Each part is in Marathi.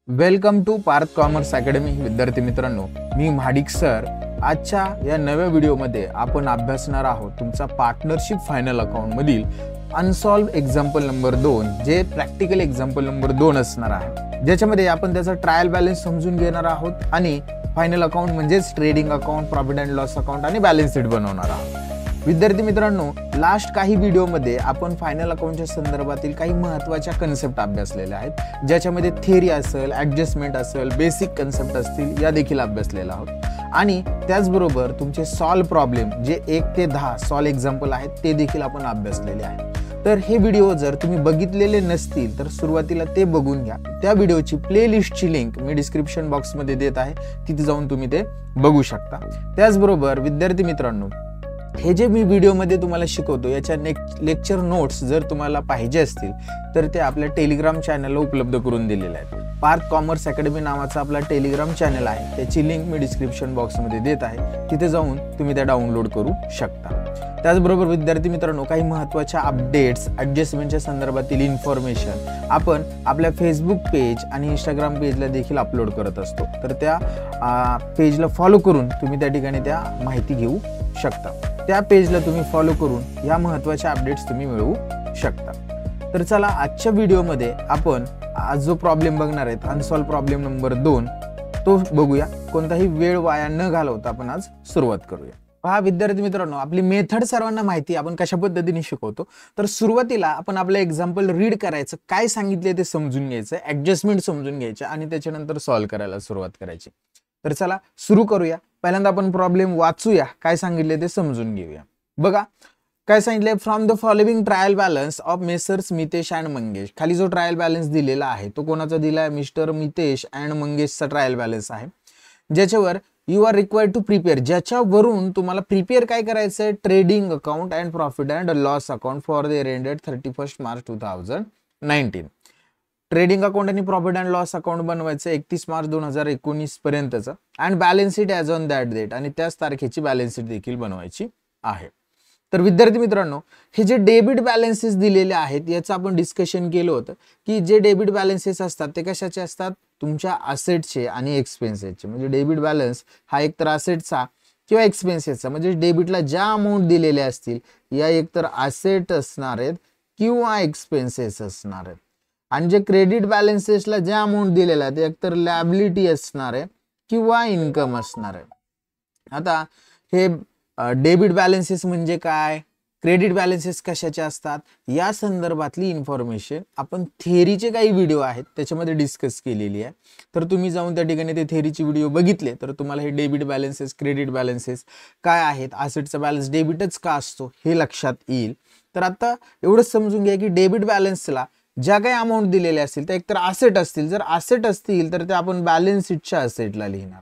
Welcome to Parth commerce academy. विद्यार्थी मित्रांनो, मी महाडिक सर. आजच्या या नव्या व्हिडिओमध्ये आपण अभ्यासणार आहोत तुमचा पार्टनरशिप फायनल अकाउंट मधील अनसॉल्व एक्झाम्पल नंबर 2, जे प्रॅक्टिकल एक्झाम्पल नंबर 2 असणार आहे, ज्याच्यामध्ये आपण त्याचा ट्रायल बॅलन्स समजून घेणार आहोत आणि फायनल अकाउंट म्हणजेच trading account, profit and loss account आणि बॅलन्स शीट बनवणार आहोत. विद्यार्थी मित्रांनो, लास्ट काही व्हिडिओमध्ये आपण फायनल अकाउंटच्या संदर्भातील काही महत्त्वाच्या कन्सेप्ट अभ्यासलेल्या आहेत, ज्याच्यामध्ये थिअरी असेल, ॲडजस्टमेंट असेल, बेसिक कन्सेप्ट असतील, या देखील अभ्यासलेल्या आहोत. आणि त्याचबरोबर तुमचे सॉल्व प्रॉब्लेम जे 1 ते 10 सॉल्व एक्झाम्पल आहेत ते देखील आपण अभ्यासलेले आहेत. तर हे व्हिडिओ जर तुम्ही बघितलेले नसतील तर सुरुवातीला ते बघून घ्या. त्या व्हिडिओची प्लेलिस्टची लिंक मी डिस्क्रिप्शन बॉक्समध्ये देत आहे, तिथे जाऊन तुम्ही ते बघू शकता. त्याचबरोबर विद्यार्थी मित्रांनो, हे जे मी व्हिडिओमध्ये तुम्हाला शिकवतो याच्या लेक्चर नोट्स जर तुम्हाला पाहिजे असतील तर ते आपल्या टेलिग्राम चॅनलला उपलब्ध करून दिलेले आहेत. पार्थ कॉमर्स अकॅडमी नावाचा आपला टेलिग्राम चॅनल आहे, त्याची लिंक मी डिस्क्रिप्शन बॉक्समध्ये देत आहे, तिथे जाऊन तुम्ही त्या डाउनलोड करू शकता. त्याचबरोबर विद्यार्थी मित्रांनो, काही महत्त्वाच्या अपडेट्स, ॲडजस्टमेंटच्या संदर्भातील इन्फॉर्मेशन आपण आपल्या फेसबुक पेज आणि इंस्टाग्राम पेजला देखील अपलोड करत असतो. तर त्या पेजला फॉलो करून तुम्ही त्या ठिकाणी त्या माहिती घेऊ शकता. त्या पेजला तुम्ही फॉलो करून या महत्त्वाच्या अपडेट्स तुम्ही मिळवू शकता. तर चला, आजच्या व्हिडिओमध्ये आपण आज जो प्रॉब्लेम बघणार आहेत, अनसॉल्व प्रॉब्लेम नंबर 2, तो बघूया. कोणताही वेळ वाया न घालवता आपण आज सुरुवात करूया. पहा विद्यार्थी मित्रांनो, आपली मेथड सर्वांना माहिती, आपण कशा पद्धतीने शिकवतो. तर सुरुवातीला आपण आपलं एक्झाम्पल रीड करायचं, काय सांगितले ते समजून घ्यायचं, ॲडजस्टमेंट समजून घ्यायचं आणि त्याच्यानंतर सॉल्व्ह करायला सुरुवात करायची. तर चला सुरू करूया. पहिल्यांदा आपण प्रॉब्लेम वाचूया, काय सांगितले ते समजून घेऊया. बघा काय सांगितलंय, from the following trial balance of messrs Mitesh and Mangesh. खाली जो ट्रायल बॅलन्स दिलेला आहे तो कोणाचा दिलाय, मिस्टर मितेश अँड मंगेशचा ट्रायल बॅलन्स आहे, ज्याच्यावर you are required to prepare, ज्याच्यावरून तुम्हाला प्रिपेअर काय करायचं आहे, trading account and profit and loss account for the year ended 31 March 2019. Trading account आणि प्रॉफिट अँड लॉस अकाउंट बनवायचं 31 मार्च 2019 पर्यंतचं, and balance sheet as on that date, आणि त्याच तारखेची बॅलन्स शीट देखील बनवायची आहे. तर विद्यार्थी मित्रांनो, हे जे डेबिट बॅलन्सेस दिलेले आहेत याचं आपण डिस्कशन केलं होतं की जे डेबिट बॅलन्सेस असतात ते कशाचे असतात, तुमच्या असेटचे आणि एक्सपेन्सेसचे. म्हणजे डेबिट बॅलन्स हा एकतर असेटचा किंवा एक्सपेन्सेसचा, म्हणजे डेबिटला ज्या अमाऊंट दिलेले असतील या एकतर असेट असणार आहेत किंवा एक्सपेन्सेस असणार आहेत, आणि जे क्रेडिट बॅलन्सेसला ज्या अमाऊंट दिलेला आहे ते एकतर लॅबिलिटी असणार आहे किंवा इन्कम असणार आहे. आता हे डेबिट बॅलन्सेस म्हणजे काय, क्रेडिट बॅलन्सेस कशाचे असतात, या संदर्भातली इन्फॉर्मेशन आपण थेअरीचे काही व्हिडिओ आहेत त्याच्यामध्ये डिस्कस केलेली आहे. तर तुम्ही जाऊन त्या ठिकाणी ते थेअरीचे व्हिडिओ बघितले तर तुम्हाला हे डेबिट बॅलन्सेस, क्रेडिट बॅलन्सेस काय आहेत, असेटचा बॅलन्स डेबिटच का असतो हे लक्षात येईल. तर आता एवढंच समजून घ्या की डेबिट बॅलन्सला ज्या काही अमाऊंट दिलेल्या असतील त्या एकतर असेट असतील, जर असेट असतील तर ते आपण बॅलन्स शीटच्या असेटला लिहिणार.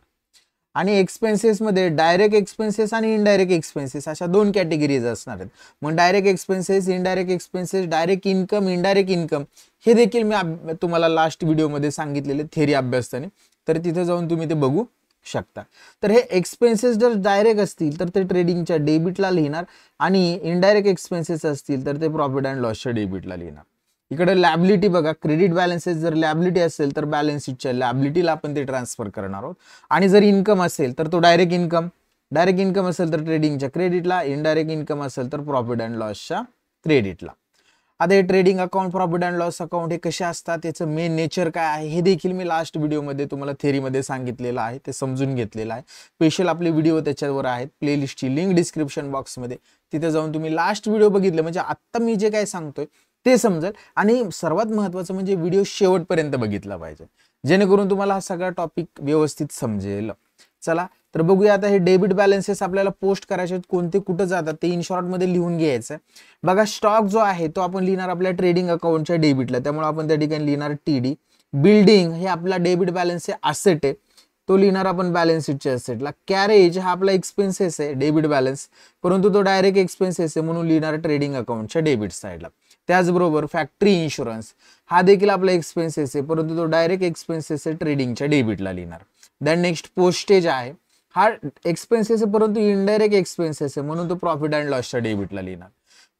आणि एक्सपेन्सेस मध्ये डायरेक्ट एक्सपेन्सेस आणि इनडायरेक्ट एक्सपेन्सेस अशा 2 कॅटेगरीज असणार आहेत. मग direct expenses, indirect expenses, direct income, indirect income, हे देखील मी तुम्हाला लास्ट व्हिडिओमध्ये सांगितलेले थेअरी अभ्यासताना, तर तिथे जाऊन तुम्ही ते बघू शकता. तर हे एक्सपेन्सेस जर डायरेक्ट असतील तर ते ट्रेडिंगच्या डेबिटला लिहिणार, आणि इनडायरेक्ट एक्सपेन्सेस असतील तर ते प्रॉफिट अँड लॉसच्या डेबिटला लिहिणार. इकडे लॅबिलिटी बघा, क्रेडिट बॅलन्सेस जर लॅबिलिटी असेल तर बॅलन्स शीटच्या लॅबिलिटीला आपण ते ट्रान्सफर करणार आहोत, आणि जर इन्कम असेल तर तो डायरेक्ट इन्कम असेल तर ट्रेडिंगच्या क्रेडिटला, इनडायरेक्ट इन्कम असेल तर प्रॉफिट अँड लॉसच्या क्रेडिटला. आता हे trading account, profit and loss account हे कसे असतात, त्याचं मेन नेचर काय आहे हे देखील मी लास्ट व्हिडिओमध्ये तुम्हाला थेअरीमध्ये सांगितलेलं आहे, ते समजून घेतलेलं आहे. स्पेशल आपले व्हिडिओ त्याच्यावर आहेत, प्लेलिस्टची लिंक डिस्क्रिप्शन बॉक्समध्ये, तिथे जाऊन तुम्ही लास्ट व्हिडिओ बघितले म्हणजे आत्ता मी जे काय सांगतोय ते समजेल. आणि सर्वात महत्त्वाचं म्हणजे व्हिडिओ शेवटपर्यंत बघितला पाहिजे, जेणेकरून तुम्हाला हा सगळा टॉपिक व्यवस्थित समजेल. चला तर बघूया. आता हे डेबिट बॅलन्सेस आपल्याला पोस्ट करायचे आहेत, कोणते कुठं जातात ते इन शॉर्ट मध्ये लिहून घ्यायचं. बघा, स्टॉक जो आहे तो आपण लिहिणार आपल्या ट्रेडिंग अकाउंटच्या डेबिटला, त्यामुळे आपण त्या ठिकाणी लिहिणार TD. बिल्डिंग हे आपला डेबिट बॅलन्स आहे, असेट आहे, तो लिहिणार आपण बॅलन्स शीटच्या असेटला. कॅरेज हा आपला एक्सपेन्सेस आहे, डेबिट बॅलन्स, परंतु तो डायरेक्ट एक्सपेन्सेस आहे म्हणून लिहिणार ट्रेडिंग अकाउंटच्या डेबिट साईडला. त्याचबरोबर फॅक्टरी इन्शुरन्स हा देखील आपला एक्सपेन्सेस आहे, परंतु तो डायरेक्ट एक्सपेन्सेस आहे, ट्रेडिंगच्या डेबिटला लिहिणार. देन नेक्स्ट पोस्टेज आहे, हा एक्सपेन्सेस आहे परंतु इनडायरेक्ट एक्सपेन्सेस आहे म्हणून तो प्रॉफिट अँड लॉसच्या डेबिटला लिहिणार.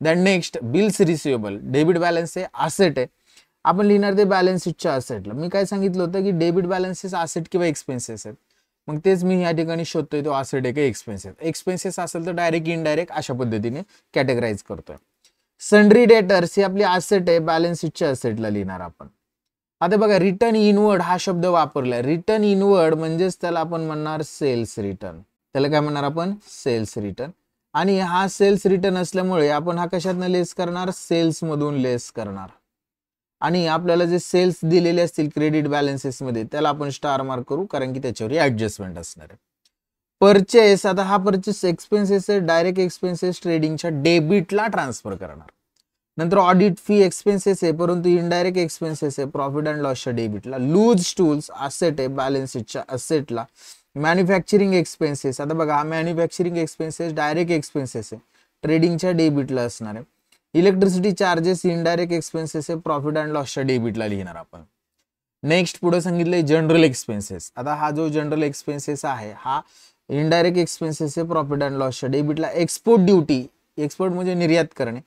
Then next bills receivable, debit balance आहे, असेट आहे, आपण लिहिणार ते बॅलन्स शीटच्या असेटला. मी काय सांगितलं होतं की डेबिट बॅलन्सेस असेट किंवा एक्सपेन्सेस आहेत, मग तेच मी या ठिकाणी शोधतोय, तो असेट आहे का एक्सपेन्सेस. एक्सपेन्सेस असेल तर डायरेक्ट इनडायरेक्ट अशा पद्धतीने कॅटेगराईज करतोय. सन्ड्री डेटर्स ही आपली असेट आहे, बॅलन्स शीटच्या असेटला लिहिणार आपण. आता बघा रिटर्न इनवर्ड हा शब्द वापरलाय. रिटर्न इनवर्ड म्हणजेच त्याला आपण म्हणणार सेल्स रिटर्न. त्याला काय म्हणणार आपण? Sales return. आणि हा सेल्स रिटर्न असल्यामुळे आपण हा कशातनं लेस करणार? सेल्स मधून लेस करणार. आणि आपल्याला जे सेल्स दिलेले असतील क्रेडिट बॅलन्सेस मध्ये त्याला आपण स्टार मार्क करू, कारण की त्याच्यावर ऍडजस्टमेंट असणार आहे. परचेस, आता हा परचेस एक्सपेन्सेस आहे, डायरेक्ट एक्सपेन्सेस ट्रेडिंगच्या डेबिटला ट्रान्सफर करणार. नंतर ऑडिट फी एक्सपेन्सेस आहे, परंतु इनडायरेक्ट एक्सपेन्सेस आहे, प्रॉफिट अँड लॉसच्या डेबिटला. लूज टूल्स असेट आहे, बॅलन्स शीटच्या असेटला. मॅन्युफॅक्चरिंग एक्सपेन्सेस, आता बघा हा मॅन्युफॅक्चरिंग एक्सपेन्सेस डायरेक्ट एक्सपेन्सेस आहे, ट्रेडिंगच्या डेबिटला असणार आहे. इलेक्ट्रिसिटी चार्जेस इनडायरेक्ट एक्सपेन्सेस आहे, प्रॉफिट अँड लॉसच्या डेबिटला लिहिणार आपण. नेक्स्ट पुढे सांगितलंय जनरल एक्सपेन्सेस. आता हा जो जनरल एक्सपेन्सेस आहे हा इनडायरेक्ट एक्सपेन्सेस आहे, प्रॉफिट अँड लॉसच्या डेबिटला. एक्सपोर्ट ड्युटी, एक्सपोर्ट म्हणजे निर्यात करणे,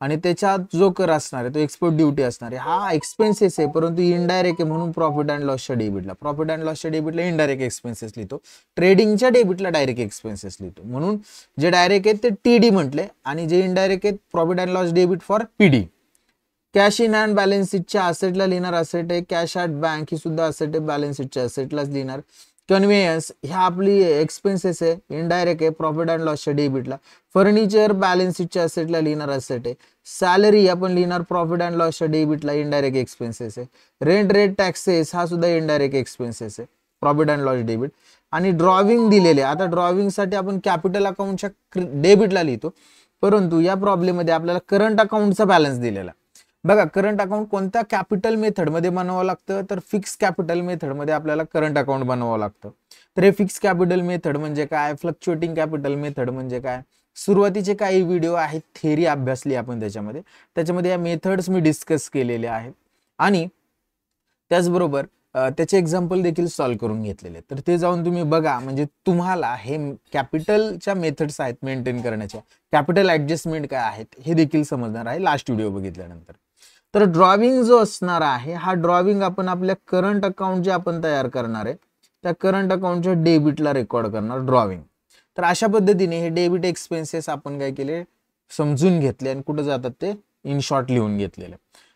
आणि त्याच्यात जो कर असणार आहे तो एक्सपोर्ट ड्युटी असणार आहे. हा एक्सपेन्सेस आहे परंतु इनडायरेक्ट आहे, म्हणून प्रॉफिट अँड लॉसच्या डेबिटला. प्रॉफिट अँड लॉसच्या डेबिटला इनडायरेक्ट एक्सपेन्सेस लिहितो, ट्रेडिंगच्या डेबिटला डायरेक्ट एक्सपेन्सेस लिहितो. म्हणून जे डायरेक्ट आहेत ते टीडी म्हटले, आणि जे इनडायरेक्ट आहेत profit and loss debit for PD. Cash in hand balance शीटच्या असेटला लिहिणार असेट आहे. कॅश ॲट बँक ही सुद्धा असेट आहे, बॅलन्स शीटच्या असेटलाच लिहिणार. कन्व्हेयन्स ह्या आपली एक्सपेन्सेस आहे, इनडायरेक्ट आहे, प्रॉफिट अँड लॉसच्या डेबिटला. फर्निचर बॅलन्स शीटच्या असेटला लिहिणार असेट आहे. सॅलरी आपण लिहिणार प्रॉफिट अँड लॉसच्या डेबिटला, इनडायरेक्ट एक्सपेन्सेस आहे. रेंट रेट टॅक्सेस हा सुद्धा इनडायरेक्ट एक्सपेन्सेस आहे, प्रॉफिट अँड लॉस डेबिट. आणि ड्रॉविंग दिलेले, आता ड्रॉविंगसाठी आपण कॅपिटल अकाउंटच्या डेबिटला लिहितो, परंतु या प्रॉब्लेम मध्ये आपल्याला करंट अकाउंटचा बॅलन्स दिलेला. बघा करंट अकाउंट कोणत्या कॅपिटल मेथडमध्ये बनवावं लागतं? तर फिक्स कॅपिटल मेथडमध्ये आपल्याला करंट अकाउंट बनवावं लागतं. तर हे फिक्स कॅपिटल मेथड म्हणजे काय, फ्लक्च्युएटिंग कॅपिटल मेथड म्हणजे काय, सुरुवातीचे काही व्हिडिओ आहेत, थेरी अभ्यासली आपण त्याच्यामध्ये या मेथड्स मी डिस्कस केलेले आहेत, आणि त्याचबरोबर त्याचे एक्झाम्पल देखील सॉल्व्ह करून घेतलेले. तर ते जाऊन तुम्ही बघा, म्हणजे तुम्हाला हे कॅपिटलच्या मेथड्स आहेत मेंटेन करण्याच्या, कॅपिटल ऍडजस्टमेंट काय आहेत हे देखील समजणार आहे लास्ट व्हिडिओ बघितल्यानंतर. तर ड्रॉविंग जो असणार आहे हा ड्रॉविंग आपण आपल्या करंट अकाउंट जे आपण तयार करणार आहे त्या करंट अकाउंटच्या डेबिटला रेकॉर्ड करणार ड्रॉविंग. तर अशा पद्धतीने हे डेबिट एक्सपेन्सेस आपण काय केले, समजून घेतले, आणि कुठे जातात ते इन शॉर्ट लिहून घेतलेले.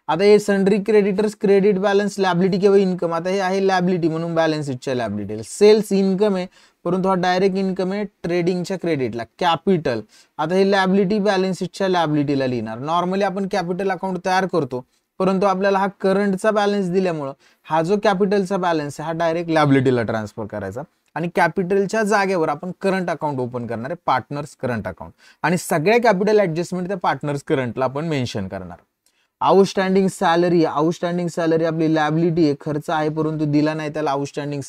आता हे sundry creditors, credit balance, liability किंवा इन्कम. आता हे आहे लॅबिलिटी म्हणून बॅलन्स शीटच्या लॅबिलिटी. सेल्स इन्कम आहे परंतु हा डायरेक्ट इन्कम आहे, ट्रेडिंगच्या क्रेडिटला. कॅपिटल, आता हे लॅबिलिटी बॅलन्स शीटच्या लॅबिलिटीला लिहिणार. नॉर्मली आपण कॅपिटल अकाउंट तयार करतो, परंतु आपल्याला हा करंटचा बॅलन्स दिल्यामुळं हा जो कॅपिटलचा बॅलन्स आहे हा डायरेक्ट लॅबिलिटीला ट्रान्सफर करायचा, आणि कॅपिटलच्या जागेवर आपण करंट अकाउंट ओपन करणार आहे, पार्टनर्स करंट अकाउंट. आणि सगळ्या कॅपिटल ऍडजस्टमेंट त्या पार्टनर्स करंटला आपण मेन्शन करणार. आउटस्टँडिंग सॅलरी, आउटस्टँडिंग सॅलरी आपली लॅबिलिटी आहे, खर्च आहे परंतु दिला नाही त्याला आउटस्टँडिंग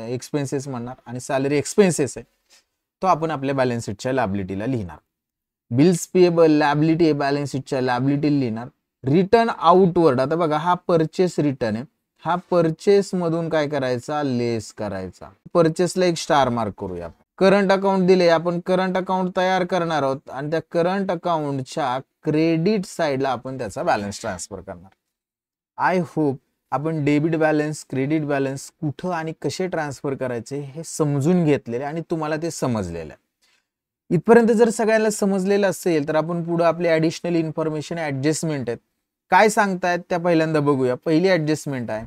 एक्सपेन्सेस म्हणणार, आणि सॅलरी एक्सपेन्सेस आहे तो आपण आपल्या बॅलन्स शीटच्या लॅबिलिटीला लिहिणार. बिल्स पेएबल लॅबिलिटी आहे, बॅलन्स शीटच्या लॅबिलिटीला लिहिणार. रिटर्न आउटवर्ड, आता बघा हा परचेस रिटर्न आहे, हा परचेस मधून काय करायचा, लेस करायचा. परचेसला एक स्टार मार्क करूया. करंट अकाउंट दिले, आपण करंट अकाउंट तयार करणार आहोत, आणि त्या करंट अकाउंटच्या क्रेडिट साइडला आपण त्याचा बॅलन्स ट्रान्सफर करणार. आय होप आपण डेबिट बॅलन्स, क्रेडिट बॅलन्स कुठं आणि कसे ट्रान्सफर करायचे हे समजून घेतलेले, आणि तुम्हाला ते समजलेलं आहे. इथपर्यंत जर सगळ्यांना समजलेलं असेल तर आपण पुढे आपले ऍडिशनल इन्फॉर्मेशन ऍडजस्टमेंट आहेत काय सांगतायत त्या पहिल्यांदा बघूया. पहिली ऍडजस्टमेंट आहे,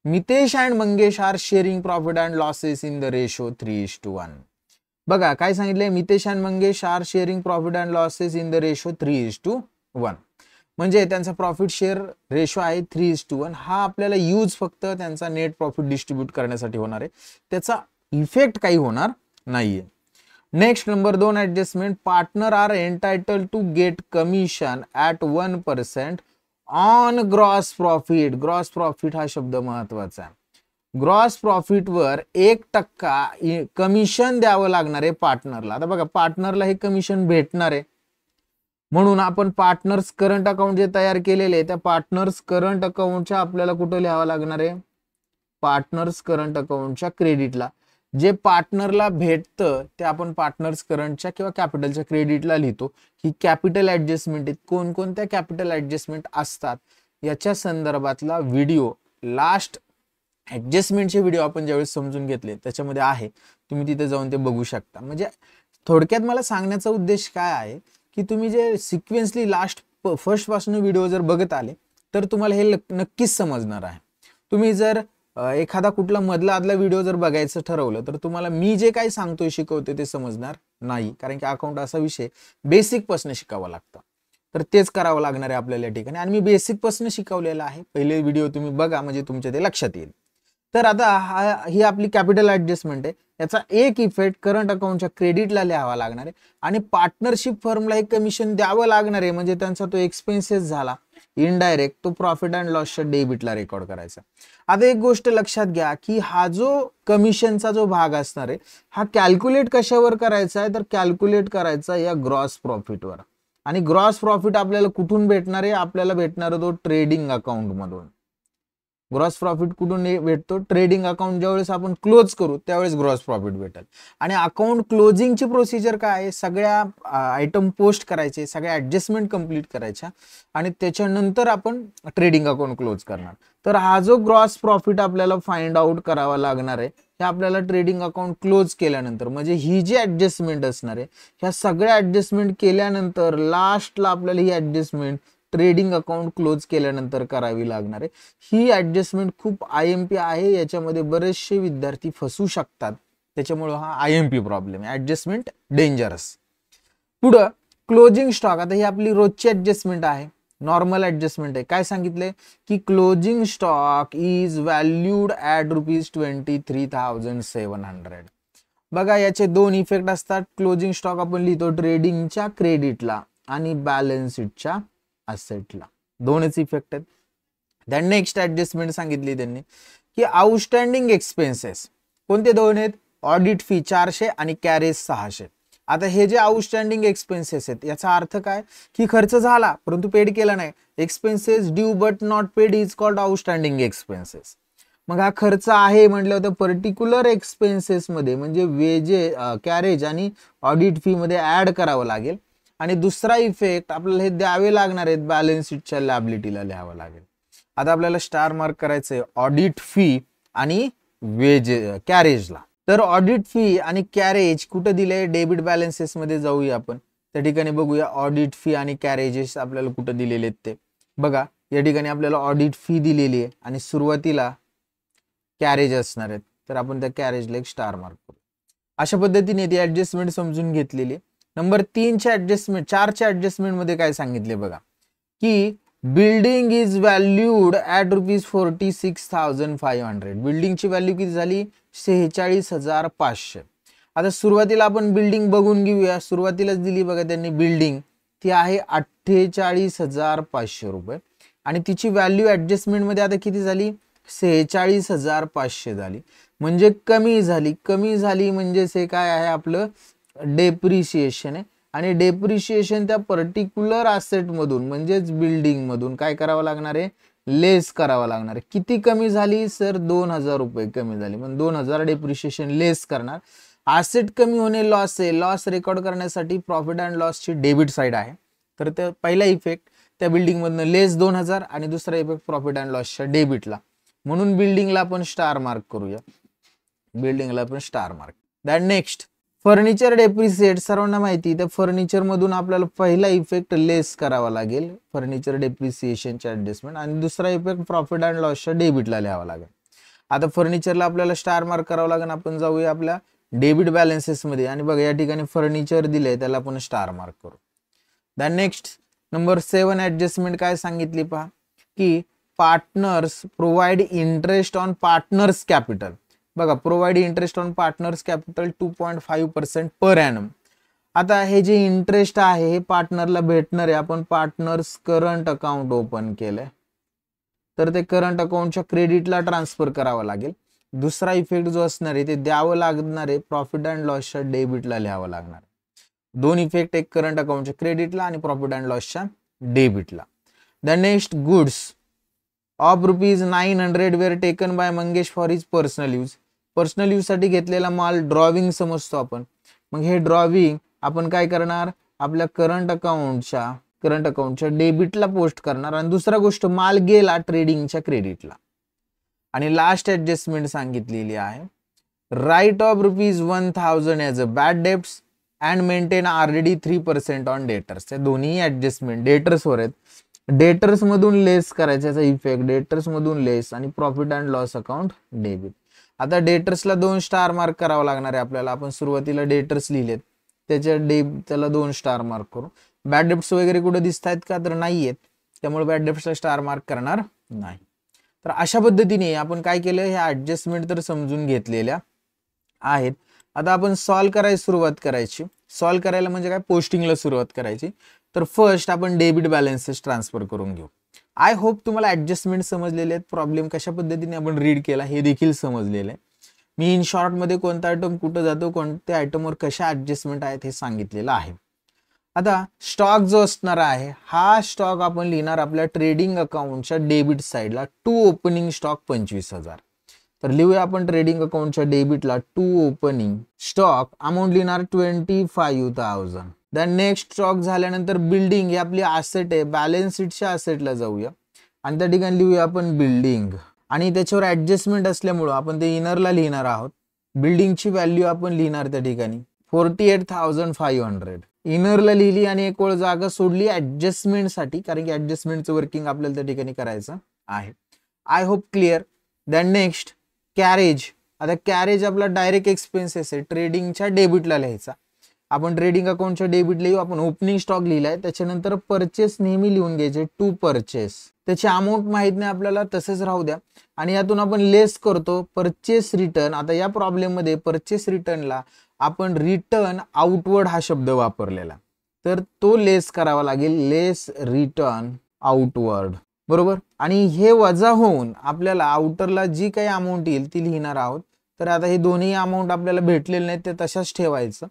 Mitesh and Mangesh are sharing profit and losses in the ratio 3:1. बघा काय सांगितलंय, Mitesh and Mangesh are sharing profit and losses in the ratio 3:1. म्हणजे त्यांचा प्रॉफिट शेअर रेशो आहे 3:1. हा आपल्याला यूज फक्त त्यांचा नेट प्रॉफिट डिस्ट्रीब्यूट करण्यासाठी होणार आहे, त्याचा इफेक्ट काही होणार नाहीये. Next number 2 adjustment, partner are entitled to get commission at 1% on gross profit. Gross profit हा शब्द महत्वाचा आहे. ग्रॉस प्रॉफिट वर 1% कमिशन द्यावं लागणार आहे पार्टनरला. आता बघा पार्टनरला हे कमिशन भेटणार आहे, म्हणून आपण पार्टनर्स करंट अकाउंट जे तयार केलेले त्या पार्टनर्स करंट अकाउंटच्या आपल्याला कुठं लिहावं लागणार आहे, पार्टनर्स करंट अकाउंटच्या क्रेडिटला. जे पार्टनरला भेटतं ते आपण पार्टनर्स करंटच्या किंवा कॅपिटलच्या क्रेडिटला लिहितो. ही कॅपिटल ऍडजस्टमेंट आहेत. कोणकोणत्या कॅपिटल ऍडजस्टमेंट असतात याच्या संदर्भातला व्हिडिओ लास्ट ॲडजस्टमेंटचे व्हिडिओ आपण ज्यावेळेस समजून घेतले त्याच्यामध्ये आहे, तुम्ही तिथे जाऊन ते बघू शकता. म्हणजे थोडक्यात मला सांगण्याचा उद्देश काय आहे की तुम्ही जे सिक्वेन्सली लास्ट फर्स्ट पासून व्हिडिओ जर बघत आले तर तुम्हाला हे नक्कीच समजणार आहे. तुम्ही जर एखादा कुठला मधला आदला व्हिडिओ जर बघायचं ठरवलं तर तुम्हाला मी जे काही सांगतोय शिकवते ते समजणार नाही, कारण की अकाउंट असा विषय बेसिक पासून शिकावा लागतं. तर तेच करावं लागणार आहे आपल्याला या ठिकाणी, आणि मी बेसिक पासून शिकवलेलं आहे. पहिले व्हिडिओ तुम्ही बघा म्हणजे तुमच्या ते लक्षात येईल. तर आता ही आपली कॅपिटल ॲडजस्टमेंट आहे. याचा एक इफेक्ट करंट अकाउंटच्या क्रेडिटला लिहावा लागणार आहे आणि पार्टनरशिप फर्मला एक कमिशन द्यावं लागणार आहे, म्हणजे त्यांचा तो एक्सपेन्सेस झाला इनडायरेक्ट, तो प्रॉफिट अँड लॉसच्या डेबिटला रेकॉर्ड करायचा. आता एक गोष्ट लक्षात घ्या की हा जो कमिशनचा जो भाग असणार आहे हा कॅल्क्युलेट कशावर करायचा आहे, तर कॅल्क्युलेट करायचा या ग्रॉस प्रॉफिटवर. आणि ग्रॉस प्रॉफिट आपल्याला कुठून भेटणार आहे, आपल्याला भेटणार तो ट्रेडिंग अकाउंट मधून. ग्रॉस प्रॉफिट कुठून भेटतो, ट्रेडिंग अकाउंट ज्यावेळेस आपण क्लोज करू त्यावेळेस ग्रॉस प्रॉफिट भेटेल. आणि अकाउंट क्लोजिंगची प्रोसिजर काय आहे, सगळ्या आयटम पोस्ट करायचे, सगळ्या ऍडजस्टमेंट कंप्लीट करायच्या आणि त्याच्यानंतर आपण ट्रेडिंग अकाउंट क्लोज करणार. तर हा जो ग्रॉस प्रॉफिट आपल्याला फाइंड आउट करावा लागणार आहे हे आपल्याला ट्रेडिंग अकाउंट क्लोज केल्यानंतर, म्हणजे ही जी ऍडजस्टमेंट असणार आहे ह्या सगळ्या ऍडजस्टमेंट केल्यानंतर लास्टला आपल्याला ही ऍडजस्टमेंट ट्रेडिंग अकाउंट क्लोज केल्यानंतर करावी लागणार आहे. ही ऍडजस्टमेंट खूप IMP आहे, याच्यामध्ये बरेचसे विद्यार्थी फसू शकतात, त्याच्यामुळे हा IMP प्रॉब्लेम आहे, ऍडजस्टमेंट डेंजरस. पुढं क्लोजिंग स्टॉक. आता ही आपली रोजची ऍडजस्टमेंट आहे, नॉर्मल ऍडजस्टमेंट आहे. काय सांगितलंय की closing stock is valued at ₹23,700. बघा याचे दोन इफेक्ट असतात. क्लोजिंग स्टॉक आपण लिहितो ट्रेडिंगच्या क्रेडिटला आणि बॅलन्स शीटच्या असेटला, दोनच इफेक्ट आहेत. दॅन नेक्स्ट ऍडजस्टमेंट सांगितली त्यांनी की आउटस्टँडिंग एक्सपेन्सेस कोणते दोन आहेत, ऑडिट फी 400 आणि कॅरेज 600. आता हे जे आउटस्टँडिंग एक्सपेन्सेस आहेत याचा अर्थ काय की खर्च झाला परंतु पेड केला नाही. Expenses due but not paid is called outstanding expenses. मग हा खर्च आहे म्हटलं होतं पर्टिक्युलर एक्सपेन्सेस मध्ये, म्हणजे वेजे कॅरेज आणि ऑडिट फी मध्ये ऍड करावं लागेल. आणि दुसरा इफेक्ट आपल्याला हे द्यावे लागणार आहेत, बॅलन्स शीटच्या लायबिलिटीला लिहावं लागेल. आता आपल्याला स्टार मार्क करायचंय ऑडिट फी आणि कॅरेजला. तर ऑडिट फी आणि कॅरेज कुठे दिले, डेबिट बॅलन्सेस मध्ये जाऊया आपण, त्या ठिकाणी बघूया ऑडिट फी आणि कॅरेजेस आपल्याला कुठे दिलेले आहेत ते बघा. या ठिकाणी आपल्याला ऑडिट फी दिलेली आहे आणि सुरुवातीला कॅरेज असणार आहेत, तर आपण त्या कॅरेजला एक स्टार मार्क करू. अशा पद्धतीने ती ऍडजस्टमेंट समजून घेतलेली. नंबर 3च्या ऍडजस्टमेंट 4च्या ऍडजस्टमेंट मध्ये काय सांगितले बघा की बिल्डिंग इज व्हॅल्यूड ॲट ₹46,500. बिल्डिंगची व्हॅल्यू किती झाली, 46,500. आता सुरुवातीला आपण बिल्डिंग बघून घेऊया. सुरुवातीलाच दिली बघा त्यांनी बिल्डिंग, ती आहे 48,500 रुपये आणि तिची व्हॅल्यू ऍडजस्टमेंट मध्ये आता किती झाली, 46,500 झाली. म्हणजे कमी झाली. कमी झाली म्हणजे हे काय आहे आपलं डेप्रिसिएशन आहे. आणि डेप्रिसिएशन त्या पर्टिक्युलर असेट मधून म्हणजेच बिल्डिंग मधून काय करावं लागणार आहे, लेस करावं लागणार आहे. किती कमी झाली सर, 2,000 रुपये कमी झाली. म्हणजे 2,000 डेप्रिसिएशन लेस करणार. असेट कमी होणे लॉस आहे. लॉस रेकॉर्ड करण्यासाठी प्रॉफिट अँड लॉसची डेबिट साईड आहे. तर त्या पहिला इफेक्ट त्या बिल्डिंग मधनं लेस 2,000 आणि दुसरा इफेक्ट प्रॉफिट अँड लॉसच्या डेबिटला, म्हणून बिल्डिंगला आपण स्टार मार्क करूया. बिल्डिंगला आपण star mark. That next furniture depreciate. सर्वांना माहिती त्या फर्निचर मधून आपल्याला पहिला इफेक्ट लेस करावा लागेल फर्निचर डेप्रिसिएशनच्या ऍडजस्टमेंट आणि दुसरा इफेक्ट प्रॉफिट अँड लॉसच्या डेबिटला लिहावा लागेल. आता फर्निचरला आपल्याला स्टार मार्क करावं लागेल. आपण जाऊया आपल्या डेबिट बॅलन्सेस मध्ये आणि बघा या ठिकाणी फर्निचर दिले त्याला आपण स्टार मार्क करू. दॅन नेक्स्ट नंबर 7 ऍडजस्टमेंट काय सांगितली पहा की partners provide interest on partners capital. बघा provide interest on partners capital 2.5% per annum. आता हे जे इंटरेस्ट आहे हे पार्टनरला भेटणार आहे. आपण पार्टनर्स करंट अकाउंट ओपन केलंय तर ते करंट अकाउंटच्या क्रेडिटला ट्रान्सफर करावं लागेल. दुसरा इफेक्ट जो असणार आहे ते द्यावं लागणार आहे प्रॉफिट अँड लॉसच्या डेबिटला लिहावं लागणार. दोन इफेक्ट, एक करंट अकाउंटच्या क्रेडिटला आणि प्रॉफिट अँड लॉसच्या डेबिटला. The next goods of ₹900 were taken by Mangesh for his personal use. Personal use साठी घेतलेला माल ड्रॉविंग समजतो आपण. मग हे ड्रॉविंग आपण काय करणार, आपल्या करंट अकाउंटच्या करंट अकाउंटच्या डेबिटला पोस्ट करणार आणि दुसरा गोष्ट माल गेला ट्रेडिंगच्या क्रेडिटला. आणि लास्ट ऍडजस्टमेंट सांगितलेली आहे write off ₹1,000 as a bad debts and maintain RDD 3% on debtors. त्या दोन्ही ऍडजस्टमेंट डेटर्सवर आहेत. डेटर्स मधून लेस करायचा इफेक्ट, डेटर्स मधून लेस आणि profit and loss account debit. आता डेटर्सला 2 स्टार मार्क करावा लागणार आहे आपल्याला. आपण सुरुवातीला डेटर्स लिहिलेत, त्याला 2 स्टार मार्क करू. बॅड डेब्ट्स वगैरे कुठे दिसत आहेत का, तर नाही आहेत, त्यामुळे बॅड डेब्ट्सला स्टार मार्क करणार नाही. तर अशा पद्धतीने आपण काय केलं, ह्या ऍडजस्टमेंट तर समजून घेतलेल्या आहेत. आता आपण सॉल्व्ह करायला सुरुवात करायची. सॉल्व्ह करायला म्हणजे काय, पोस्टिंगला सुरुवात करायची. तर फर्स्ट आपण डेबिट बॅलन्सेस ट्रान्सफर करून घेऊ. आय होप तुम्हाला ऍडजस्टमेंट समजलेले आहेत, प्रॉब्लेम कशा पद्धतीने आपण रीड केला हे देखील समजलेलं आहे. मी इन शॉर्ट मध्ये कोणता आयटम कुठं जातो, कोणत्या आयटमवर कशा ऍडजस्टमेंट आहेत हे सांगितलेलं आहे. आता स्टॉक जो असणार आहे, हा स्टॉक आपण लिहिणार आपल्या ट्रेडिंग अकाउंटच्या डेबिट साईडला. To opening stock 25,000. तर लिहूया आपण ट्रेडिंग अकाउंटच्या डेबिटला टू ओपनिंग स्टॉक अमाऊंट लिहिणार 25,000. देन नेक्स्ट स्टॉक झाल्यानंतर बिल्डिंग ही आपली असेट आहे, बॅलन्स शीटच्या असेटला जाऊया आणि त्या ठिकाणी लिहूया आपण बिल्डिंग. आणि त्याच्यावर ऍडजस्टमेंट असल्यामुळं आपण ते इनरला लिहिणार आहोत. बिल्डिंगची व्हॅल्यू आपण लिहिणार त्या ठिकाणी 48,500. इनरला लिहिली आणि एक ओळ जागा सोडली ऍडजस्टमेंटसाठी, कारण की ऍडजस्टमेंटचं वर्किंग आपल्याला त्या ठिकाणी करायचं आहे. I hope clear. Then next carriage. आता कॅरेज आपला डायरेक्ट एक्सपेन्सेस आहे, ट्रेडिंगच्या डेबिटला लिहायचा. आपण ट्रेडिंग अकाउंटच्या डेबिट लिहू. आपण ओपनिंग स्टॉक लिहिलाय, त्याच्यानंतर परचेस नेहमी लिहून घ्यायचे, टू परचेस. त्याची अमाऊंट माहित नाही आपल्याला, तसेच राहू द्या. आणि यातून आपण लेस करतो परचेस रिटर्न. आता या प्रॉब्लेम मध्ये परचेस रिटर्नला आपण रिटर्न आउटवर्ड हा शब्द वापरलेला, तर तो लेस करावा लागेल, लेस रिटर्न आउटवर्ड, बरोबर. आणि हे वजा होऊन आपल्याला आउटरला जी काही अमाऊंट येईल ती लिहिणार आहोत. तर आता हे दोन्ही अमाऊंट आपल्याला भेटलेले नाहीत, ते तशाच ठेवायचं.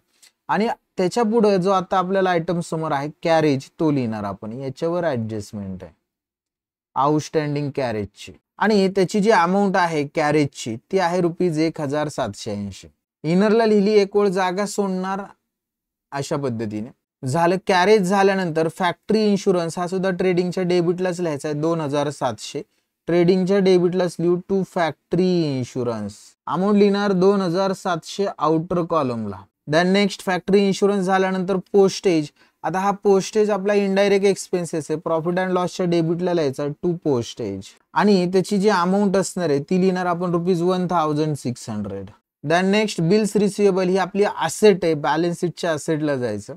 आणि त्याच्या पुढे जो आता आपल्याला आयटम समोर आहे कॅरेज, तो लिहिणार आपण. याच्यावर ऍडजस्टमेंट आहे आउटस्टँडिंग कॅरेजची. आणि त्याची जी अमाऊंट आहे कॅरेजची ती आहे ₹1,780. इनरला लिहिली, एक ओळ जागा सोडणार अशा पद्धतीने झालं. कॅरेज झाल्यानंतर फॅक्टरी इन्शुरन्स हा सुद्धा ट्रेडिंगच्या डेबिटलाच लिहायचा आहे 2,700. ट्रेडिंगच्या डेबिटलाच लिहू टू फॅक्टरी इन्शुरन्स. अमाऊंट लिहिणार 2,700 outer कॉलमला. Then next factory insurance झाल्यानंतर पोस्टेज. आता हा पोस्टेज आपला इनडायरेक्ट एक्सपेन्सेस आहे, प्रॉफिट अँड लॉसच्या डेबिटला लिहायचा टू पोस्टेज. आणि त्याची जी अमाऊंट असणार आहे ती लिहिणार आपण ₹1,600. Then next bills receivable. ही आपली असेट आहे, बॅलन्स शीटच्या असेटला जायचं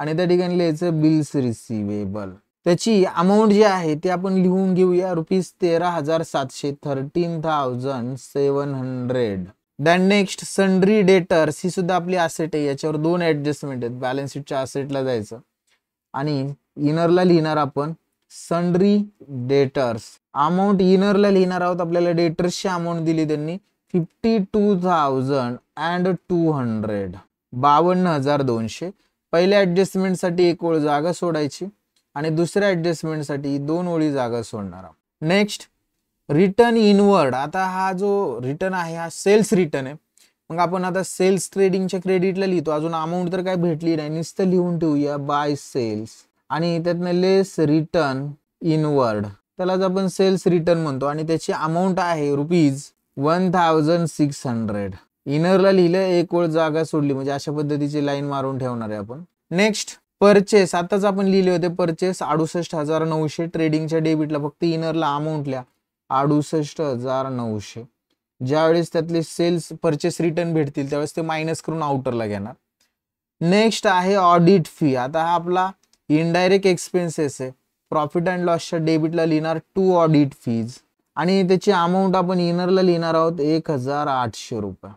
आणि त्या ठिकाणी लिहायचं बिल्स रिसिवेबल. त्याची अमाऊंट जी आहे ती आपण लिहून घेऊया ₹13,700, 13,700. Then next sundry debtors. ही सुद्धा आपली असेट आहे, याच्यावर 2 ऍडजस्टमेंट आहेत. बॅलन्स शीटच्या असेटला जायचं आणि इनरला लिहिणार आपण सन्ड्री डेटर्स. अमाऊंट इनरला लिहिणार आहोत, आपल्याला डेटर्सची अमाऊंट दिली त्यांनी 52,200, 52,200. पहिल्या ऍडजस्टमेंटसाठी एक ओळ जागा सोडायची आणि दुसऱ्या ऍडजस्टमेंटसाठी 2 ओळी जागा सोडणार आहोत. Next return inward. आता हा जो रिटर्न आहे हा सेल्स रिटर्न आहे. मग आपण आता सेल्स ट्रेडिंगच्या क्रेडिटला लिहितो, अजून अमाऊंट तर काय भेटली नाही, नुसतं लिहून ठेवूया बाय सेल्स. आणि त्यातनं लेस रिटर्न इनवर्ड, त्यालाच आपण सेल्स रिटर्न म्हणतो. आणि त्याची अमाऊंट आहे ₹1,600. इनरला लिहिलं, एक ओळ जागा सोडली, म्हणजे अशा पद्धतीची लाईन मारून ठेवणार आहे आपण. Next purchase. आताच आपण लिहिले होते परचेस 68,900. ट्रेडिंगच्या डेबिटला फक्त इनरला अमाऊंट लिहा 68,900. ज्यावेळेस त्यातले सेल्स परचेस रिटर्न भेटतील त्यावेळेस ते मायनस करून आउटरला घेणार. नेक्स्ट आहे ऑडिट फी. आता हा आपला इनडायरेक्ट एक्सपेन्सेस आहे, प्रॉफिट अँड लॉसच्या डेबिटला लिहिणार टू ऑडिट फीज. आणि त्याची अमाऊंट आपण इनरला लिहिणार आहोत ₹1,800.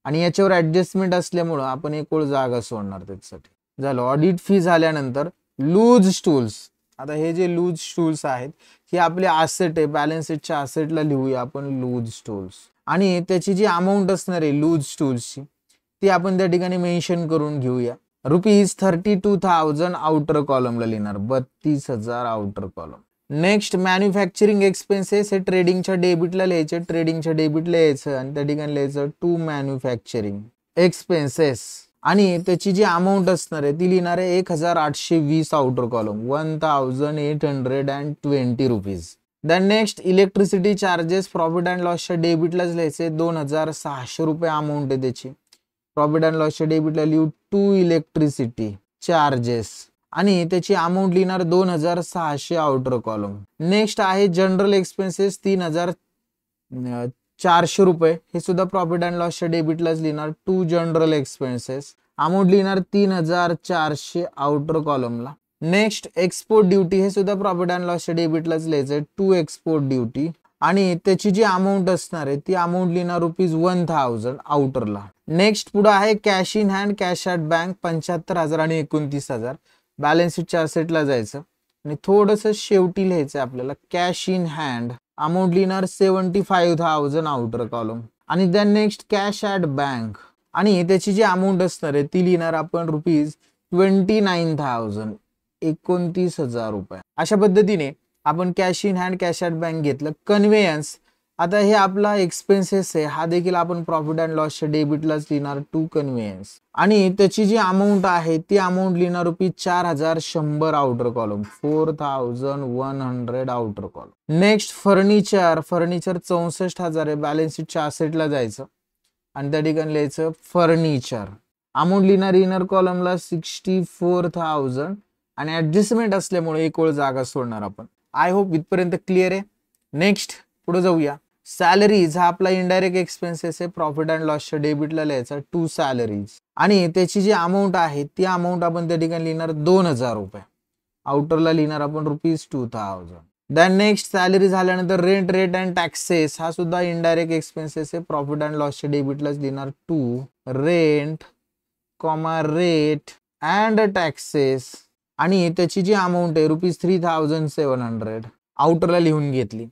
आणि याच्यावर ऍडजस्टमेंट असल्यामुळं आपण एक ओळ जागा सोडणार त्याच्यासाठी. झालं. ऑडिट फी झाल्यानंतर लूज स्टूल्स. आता हे जे लूज स्टूल्स आहेत हे आपले असेट आहे, बॅलन्स शीटच्या असेटला लिहूया आपण लूज स्टूल्स. आणि त्याची जी अमाऊंट असणार आहे लूज स्टूल्सची ती आपण त्या ठिकाणी मेन्शन करून घेऊया. ₹32,000 आउटर कॉलमला लिहिणार, 32,000 outer column. Next manufacturing expenses. हे ट्रेडिंगच्या डेबिटला लिहायचे, ट्रेडिंगच्या डेबिटला यायचं आणि त्या ठिकाणी लिहायचं टू मॅन्युफॅक्चरिंग एक्सपेन्सेस. आणि त्याची जी अमाऊंट असणार आहे ती लिहिणार आहे 1820 outer column 1820 rupees. Then next electricity charges profit and लॉसच्या डेबिटलाच लिहायचे 2600 रुपये अमाऊंट आहे त्याची. प्रॉफिट अँड लॉसच्या डेबिटला लिहू टू इलेक्ट्रिसिटी चार्जेस आणि त्याची अमाऊंट लिहिणार 2600 आउटर कॉलम. नेक्स्ट आहे जनरल एक्सपेन्सेस 3400 रुपये, हे सुद्धा प्रॉफिट अँड लॉसच्या डेबिटलाच लिहिणार टू जनरल एक्सपेन्सेस. अमाऊंट लिहिणार 3400 आउटर कॉलमला. नेक्स्ट एक्सपोर्ट ड्युटी, हे सुद्धा प्रॉफिट अँड लॉसच्या डेबिटलाच लिहायचंय टू एक्सपोर्ट ड्युटी आणि त्याची जी अमाऊंट असणार आहे ती अमाऊंट लिहिणार ₹1000 आउटरला. नेक्स्ट पुढे आहे cash in hand cash at bank 75,000 आणि 29,000. बॅलन्स शीटच्या असेटला जायचं आणि थोडंसं शेवटी लिहायचं आपल्याला कॅश इन हँड. अमाऊंट लिहिणार 75,000 आउटर कॉलम आणि then next cash at bank आणि त्याची जी अमाऊंट असणार आहे ती लिहिणार आपण ₹29,000 29,000 रुपये. अशा पद्धतीने आपण cash in hand cash at bank घेतलं. कन्व्हेयन्स, आता हे आपला एक्सपेन्सेस आहे, हा देखील आपण प्रॉफिट अँड लॉसच्या डेबिटलाच लिहिणार टू कन्व्हेयन्स आणि त्याची जी अमाऊंट आहे ती अमाऊंट लिहिणार ₹4100 outer column 4100 outer column. Next furniture 64,000 आहे, बॅलन्स शीटच्या असेटला जायचं आणि त्या ठिकाणी लिहायचं फर्निचर. अमाऊंट लिहिणार इनर कॉलमला 64,000 आणि ऍडजस्टमेंट असल्यामुळे एक ओळ जागा सोडणार आपण. आय होप इथपर्यंत क्लिअर आहे. नेक्स्ट पुढे जाऊया. सॅलरीज हा आपला इनडायरेक्ट एक्सपेन्सेस आहे, प्रॉफिट अँड लॉसच्या डेबिटला लिहायचा टू सॅलरीज आणि त्याची जी अमाऊंट आहे ती अमाऊंट आपण त्या ठिकाणी लिहिणार 2,000 रुपये. आउटरला लिहिणार आपण ₹2,000. देन नेक्स्ट सॅलरी झाल्यानंतर रेंट रेट अँड टॅक्सेस हा सुद्धा इनडायरेक्ट एक्सपेन्सेस आहे, प्रॉफिट अँड लॉसच्या डेबिटलाच लिहिणार to rent rate and taxes आणि त्याची जी अमाऊंट आहे ₹3,700 आउटरला लिहून घेतली.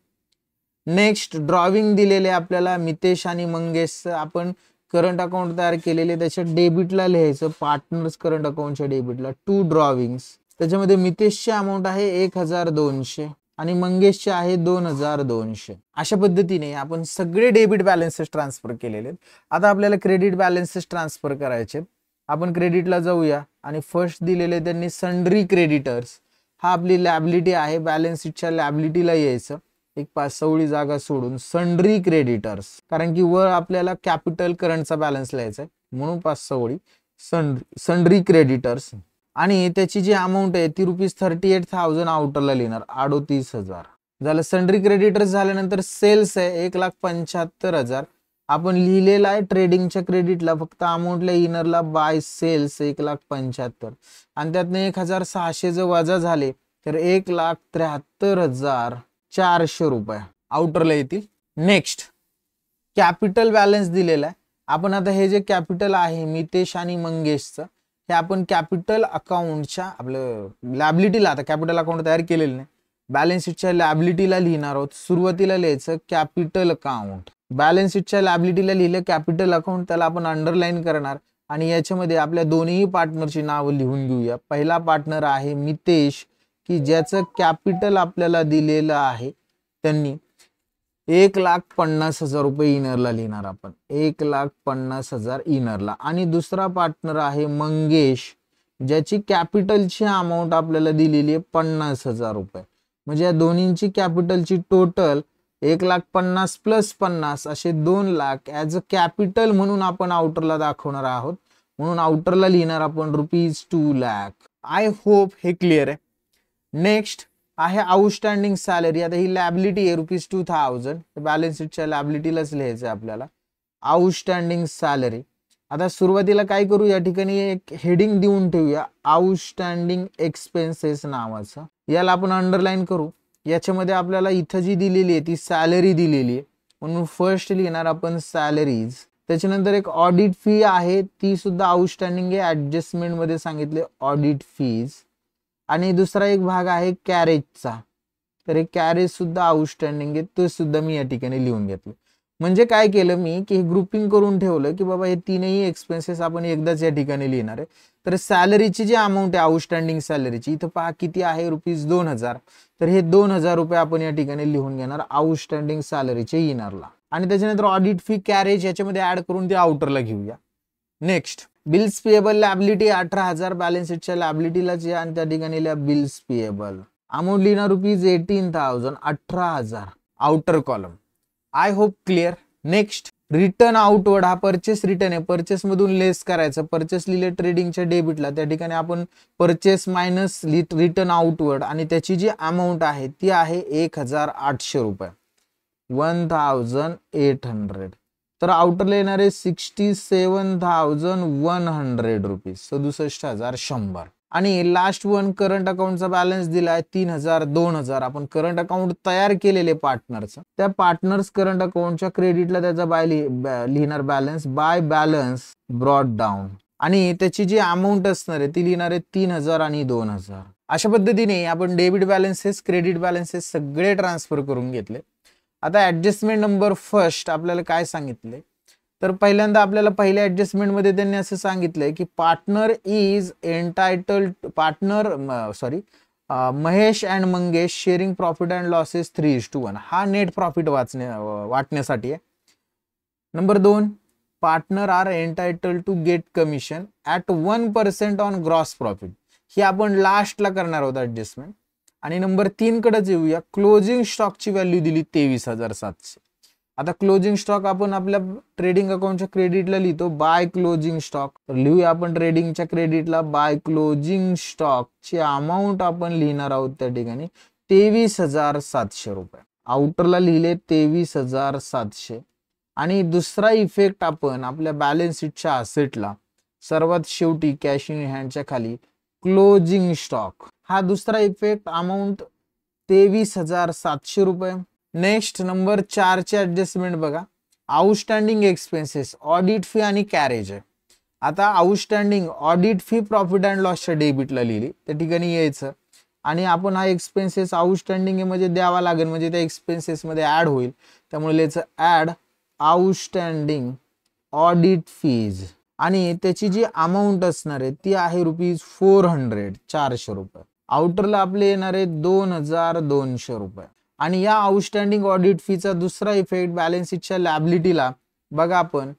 नेक्स्ट ड्रॉविंग दिलेले आपल्याला मितेश आणि मंगेश, आपण करंट अकाउंट तयार केलेले त्याच्या डेबिटला लिहायचं पार्टनर्स करंट अकाउंटच्या डेबिटला टू ड्रॉविंग्स. त्याच्यामध्ये मितेशची अमाऊंट आहे 1,200 आणि मंगेशची आहे 2,200. अशा पद्धतीने आपण सगळे डेबिट बॅलन्सेस ट्रान्सफर केलेले आहेत. आता आपल्याला क्रेडिट बॅलन्सेस ट्रान्सफर करायचे. आपण क्रेडिटला जाऊया आणि फर्स्ट दिलेले त्यांनी सन्ड्री क्रेडिटर्स, हा आपली लॅबिलिटी आहे, बॅलन्स शीटच्या लॅबिलिटीला यायचं एक 5-6 ओळी जागा सोडून सन्ड्री क्रेडिटर्स, कारण की वर आपल्याला कॅपिटल करंटचा बॅलन्स लिहायचा आहे म्हणून 5-6 ओळी सन्ड्री क्रेडिटर्स आणि त्याची जी अमाऊंट आहे ती ₹38,000 आउटरला लिहिणार 38,000 झालं. सन्ड्री क्रेडिटर्स झाल्यानंतर सेल्स आहे 1,75,000, आपण लिहिलेला आहे ट्रेडिंगच्या क्रेडिटला, फक्त अमाऊंटला इनरला बाय सेल्स 1,75,000 आणि त्यातनं 1,600 जर वजा झाले तर 1,73,400 रुपये आउटरला येतील. नेक्स्ट कॅपिटल बॅलन्स दिलेला आहे. आपण आता हे जे कॅपिटल आहे मितेश आणि मंगेशचं हे आपण कॅपिटल अकाउंटच्या आपलं लॅबिलिटीला, आता कॅपिटल अकाउंट तयार केलेलं नाही, बॅलन्स शीटच्या लॅबिलिटीला लिहिणार आहोत. सुरुवातीला लिहायचं कॅपिटल अकाउंट, बॅलन्स शीटच्या लॅबिलिटीला लिहिलं कॅपिटल अकाउंट, त्याला आपण अंडरलाईन करणार आणि याच्यामध्ये आपल्या दोन्ही पार्टनरची नावं लिहून घेऊया. पहिला पार्टनर आहे मितेश की ज्याचं कॅपिटल आपल्याला दिलेलं आहे, त्यांनी 1,50,000 रुपये इनरला लिहिणार आपण 1,50,000 इनरला. आणि दुसरा पार्टनर आहे मंगेश ज्याची कॅपिटलची अमाऊंट आपल्याला दिलेली आहे 50,000 रुपये. म्हणजे या दोन्हींची कॅपिटलची टोटल 1,50,000 प्लस 50 असे 2,00,000 ॲज अ कॅपिटल म्हणून आपण आउटरला दाखवणार आहोत, म्हणून आउटरला लिहिणार आपण ₹2,00,000. आय होप हे क्लिअर आहे. नेक्स्ट आहे आउटस्टँडिंग सॅलरी. आता ही लॅबिलिटी आहे ₹2,000, बॅलन्स शीटच्या लॅबिलिटीलाच लिहायचं आहे आपल्याला आउटस्टँडिंग सॅलरी. आता सुरुवातीला काय करू, या ठिकाणी एक हेडिंग देऊन ठेवूया आउटस्टँडिंग एक्सपेन्सेस नावाचं, याला आपण अंडरलाईन करू. याच्यामध्ये आपल्याला इथं जी दिलेली आहे ती सॅलरी दिलेली आहे म्हणून फर्स्ट लिहिणार आपण सॅलरीज. त्याच्यानंतर एक ऑडिट फी आहे ती सुद्धा आउटस्टँडिंग आहे, ऍडजस्टमेंट मध्ये सांगितले ऑडिट फीज. आणि दुसरा एक भाग आहे कॅरेजचा, तर हे कॅरेज सुद्धा आउटस्टँडिंग आहे, तो सुद्धा मी या ठिकाणी लिहून घेतलं. म्हणजे काय केलं मी की हे ग्रुपिंग करून ठेवलं की बाबा हे तीनही एक्सपेन्सेस आपण एकदाच या ठिकाणी लिहिणार आहे. तर सॅलरीची जी अमाऊंट आहे आउटस्टँडिंग सॅलरीची इथं पहा किती आहे ₹2,000, तर हे 2,000 रुपये आपण या ठिकाणी लिहून घेणार आउटस्टँडिंग सॅलरीचे इनरला. आणि त्याच्यानंतर ऑडिट फी कॅरेज याच्यामध्ये ऍड करून ते आउटरला घेऊया. Next bills payable liability 18,000 balance शीटच्या लॅबिलिटीला जे आणि त्या ठिकाणी बिल्स पेएबल अमाऊंट लिहिणार rupees 18,000 18,000 outer column. I hope clear. Next return outward हा परचेस रिटर्न आहे, परचेस मधून लेस करायचं. परचेस लिहिले ट्रेडिंगच्या डेबिटला, त्या ठिकाणी आपण परचेस मायनस रिटर्न आउटवर्ड आणि त्याची जी अमाऊंट आहे ती आहे 1,800 रुपये 1,800. तर आउटरला येणारे 67,100 रुपीज 67,100. आणि लास्ट वन करंट अकाउंटचा बॅलन्स दिलाय 3,000 2,000. आपण करंट अकाउंट तयार केलेले पार्टनरचं, त्या पार्टनर्स करंट अकाउंटच्या क्रेडिटला त्याचा लिहिणार balance by balance brought down. आणि त्याची जी अमाऊंट असणार आहे ती लिहिणार आहे 3,000 आणि 2,000. अशा पद्धतीने आपण डेबिट बॅलन्सेस क्रेडिट बॅलन्सेस सगळे ट्रान्सफर करून घेतले. आता ऍडजस्टमेंट नंबर फर्स्ट आपल्याला काय सांगितले, तर पहिल्यांदा आपल्याला पहिल्या ऍडजस्टमेंट मध्ये त्यांनी असं सांगितलंय की partner is entitled Mahesh and Mangesh sharing profit and losses 3:1. हा नेट प्रॉफिट वाटण्यासाठी आहे. नंबर 2 partner are entitled to get commission at 1% on gross profit. ही आपण लास्टला करणार आहोत ऍडजस्टमेंट. आणि नंबर 3 कडेच येऊया. क्लोजिंग स्टॉकची व्हॅल्यू दिली 23,700. आता क्लोजिंग स्टॉक आपण आपल्या ट्रेडिंग अकाउंटच्या क्रेडिटला लिहितो बाय क्लोजिंग स्टॉक. तर लिहूया आपण ट्रेडिंगच्या क्रेडिटला बाय क्लोजिंग स्टॉकची अमाऊंट आपण लिहिणार आहोत त्या ठिकाणी 23,700 रुपये. आउटरला लिहिले 23,700. आणि दुसरा इफेक्ट आपण आपल्या बॅलन्स शीटच्या असेटला सर्वात शेवटी कॅश इन हँडच्या खाली क्लोजिंग स्टॉक हा दुसरा इफेक्ट अमाऊंट 23,700 रुपये. नेक्स्ट नंबर 4 चे ऍडजस्टमेंट बघा. आउटस्टँडिंग एक्सपेन्सेस ऑडिट फी आणि कॅरेज आहे. आता outstanding audit fee profit and लॉसच्या डेबिटला लिहिली, त्या ठिकाणी यायचं आणि आपण हा एक्सपेन्सेस आउटस्टँडिंग म्हणजे द्यावा लागेल, म्हणजे त्या एक्सपेन्सेस मध्ये ऍड होईल. त्यामुळे लिहायचं ऍड आउटस्टँडिंग ऑडिट फीज. आणि त्याची जी अमाऊंट असणार आहे ती आहे रुपीज 400 रुपये. आउटरला आपले येणार आहे 2,200 रुपये. आणि या आउटस्टँडिंग ऑडिट फीचा दुसरा इफेक्ट बॅलन्स शीटच्या लॅबिलिटीला बघा. आपण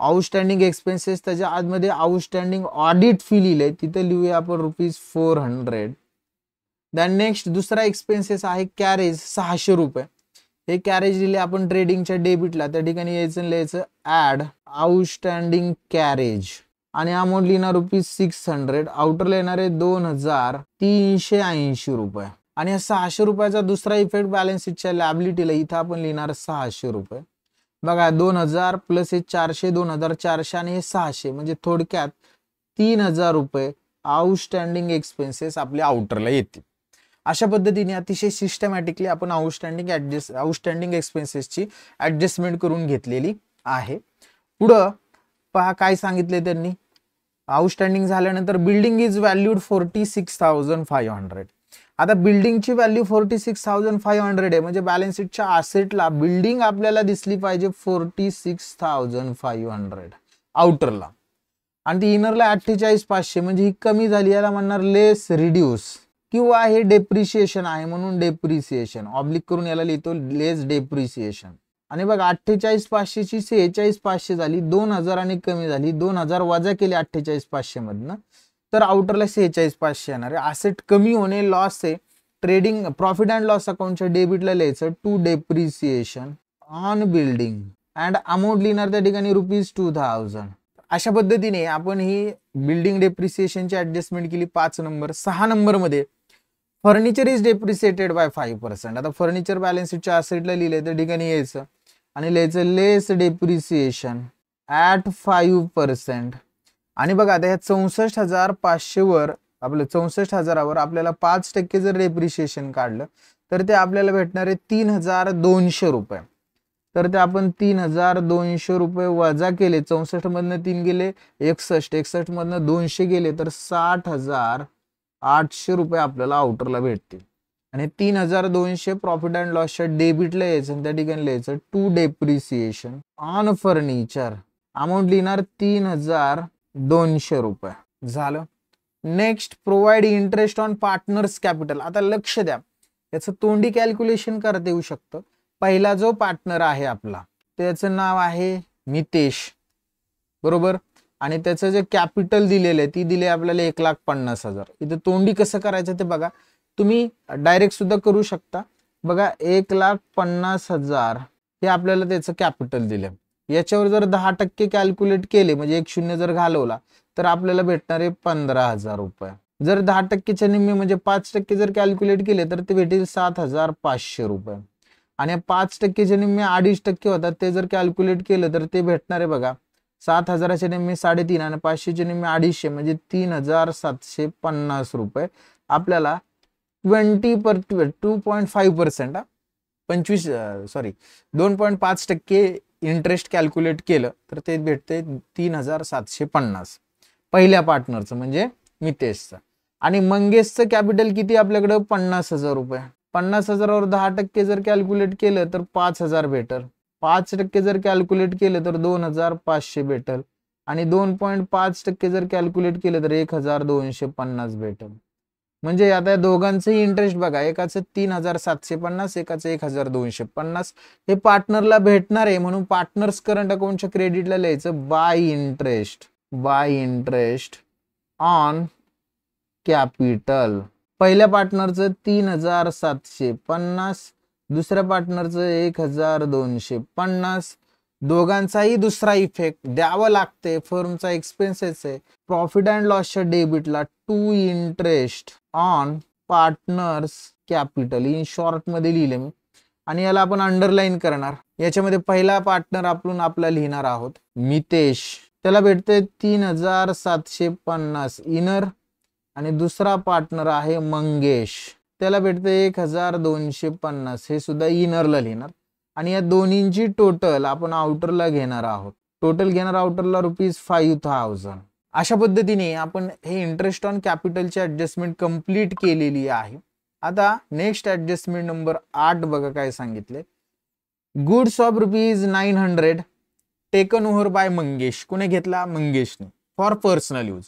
आउटस्टँडिंग एक्सपेन्सेस त्याच्या आतमध्ये आउटस्टँडिंग ऑडिट फी लिहिले, तिथे लिहूया आपण रुपीज 400. दॅन नेक्स्ट दुसरा एक्सपेन्सेस आहे कॅरेज 600 रुपये. हे कॅरेज लिहिले आपण ट्रेडिंगच्या डेबिटला, त्या ठिकाणी यायचं लिहायचं ऍड आउटस्टँडिंग कॅरेज आणि अमाऊंट लिहिणार रुपीज 600. आउटरला येणार आहे 2,380 रुपये. आणि 600 रुपयाचा दुसरा इफेक्ट बॅलन्स शीटच्या लॅबिलिटीला इथं आपण लिहिणार 600 रुपये. बघा 2,000 प्लस हे 400 2,400 आणि हे 600 म्हणजे थोडक्यात 3,000 रुपये आउटस्टँडिंग एक्सपेन्सेस आपल्या आउटरला येतील. अशा पद्धतीने अतिशय सिस्टमॅटिकली आपण आउटस्टँडिंग एक्सपेन्सेसची ऍडजस्टमेंट करून घेतलेली आहे. पुढं पहा काय सांगितले त्यांनी. आउटस्टँडिंग झाल्यानंतर बिल्डिंग इज व्हॅल्यूड 46,500. आता बिल्डिंगची व्हॅल्यू 46,500 आहे, म्हणजे बॅलन्स शीटच्या असेटला बिल्डिंग आपल्याला दिसली पाहिजे 46,500 आउटरला. आणि ती इनरला 48,500 म्हणजे ही कमी झाली, याला म्हणणार लेस रिड्यूस किंवा हे डेप्रिसिएशन आहे म्हणून डेप्रिसिएशन ऑब्लिक करून याला लिहितो लेस डेप्रिसिएशन. आणि बघा 48,500 ची 46,500 झाली, 2,000 आणि कमी झाली, 2,000 वजा केले 48,500 मधनं, तर आउटरला 46,500 येणार आहे. असेट कमी होणे लॉस आहे. ट्रेडिंग प्रॉफिट अँड लॉस अकाउंटच्या डेबिटला लिहायचं to depreciation on building and amount लिहिणार त्या ठिकाणी रुपीज 2,000. अशा पद्धतीने आपण ही बिल्डिंग डेप्रिसिएशनची ऍडजस्टमेंट केली 5 नंबर. 6 नंबर मध्ये फर्निचर इज डेप्रिसिएटेड बाय 5%. आता फर्निचर बॅलन्स शीटच्या असेटला लिहिले त्या ठिकाणी यायचं आणि लिहायचं लेस डेप्रिसिएशन ॲट 5%. आणि बघा आता ह्या 64,500 वर आपलं 64,000वर आपल्याला 5% जर डेप्रिसिएशन काढलं तर ते आपल्याला भेटणार आहे 3,200 रुपये. तर ते आपण 3,200 रुपये वजा केले, 64 मधनं 3 गेले 61 मधनं 200 गेले तर 60,800 रुपये आपल्याला आउटरला भेटतील. आणि 3,200 प्रॉफिट अँड लॉसच्या डेबिटला यायचं, त्या ठिकाणी लिहायचं to depreciation on furniture. Amount लिहिणार 3,200 रुपये. झालं. Next provide interest on partners capital. आता लक्ष द्या, याचं तोंडी कॅल्क्युलेशन करता येऊ शकतं. पहिला जो पार्टनर आहे आपला त्याचं नाव आहे मितेश, बरोबर. आणि त्याचं जे कॅपिटल दिलेलं आहे ती दिले आपल्याला 1,50,000. इथं तोंडी कसं करायचं ते बघा, तुम्ही डायरेक्ट सुद्धा करू शकता. बघा 1,50,000 हे आपल्याला त्याचं कॅपिटल दिलं. याच्यावर जर 10% कॅल्क्युलेट केले म्हणजे एक शून्य जर घालवला तर आपल्याला भेटणार आहे 15,000 रुपये. जर 10%च्या निम्मे म्हणजे 5% जर कॅल्क्युलेट केले तर ते भेटेल 7,500 रुपये. आणि 5%च्या निम्मे 2.5% होतात ते जर कॅल्क्युलेट केलं तर ते भेटणार आहे बघा 7,000च्या निम्मे 3.5 आणि 500चे निम्मे 250 म्हणजे 3,750 रुपये आपल्याला 2.5% 2.5% इंटरेस्ट कॅल्क्युलेट केलं तर ते भेटते 3,750 पहिल्या पार्टनरचं म्हणजे मितेशचं. आणि मंगेशचं कॅपिटल किती आपल्याकडं 50,000 रुपये. 50,000वर 10% जर कॅल्क्युलेट केलं तर 5,000 भेटल. 5% जर कॅल्क्युलेट केलं तर 2,500 भेटल. आणि 2.5% जर कॅल्क्युलेट केलं तर 1,250 भेटल. म्हणजे आता दोघांचंही इंटरेस्ट बघा, एकाचं 3,750 एकाचं 1,250. हे पार्टनरला भेटणार आहे म्हणून पार्टनर्स करंट अकाउंटच्या क्रेडिटला लिहायचं बाय इंटरेस्ट ऑन कॅपिटल. पहिल्या पार्टनरचं 3,750, दुसऱ्या पार्टनरचं 1,250. दोघांचाही दुसरा इफेक्ट द्यावा लागते, फर्मचा एक्सपेन्सेस आहे. प्रॉफिट अँड लॉसच्या डेबिटला to interest on partners capital in short मध्ये लिहिले मी आणि याला आपण अंडरलाईन करणार. याच्यामध्ये पहिला पार्टनर आपण आपला लिहिणार आहोत मितेश, त्याला भेटते 3,750 इनर. आणि दुसरा पार्टनर आहे मंगेश, त्याला भेटते 1,250 हे सुद्धा इनरला लिहिणार. आणि या दोन्हींची टोटल आपण आउटरला घेणार आहोत. टोटल घेणार आउटरला ₹5,000. अशा पद्धतीने आपण हे इंटरेस्ट ऑन कॅपिटलची ऍडजस्टमेंट कंप्लीट केलेली आहे. आता नेक्स्ट ऍडजस्टमेंट नंबर 8 बघा काय सांगितले. Goods of ₹900 taken over by Mangesh. कोणी घेतला? मंगेशने फॉर पर्सनल यूज.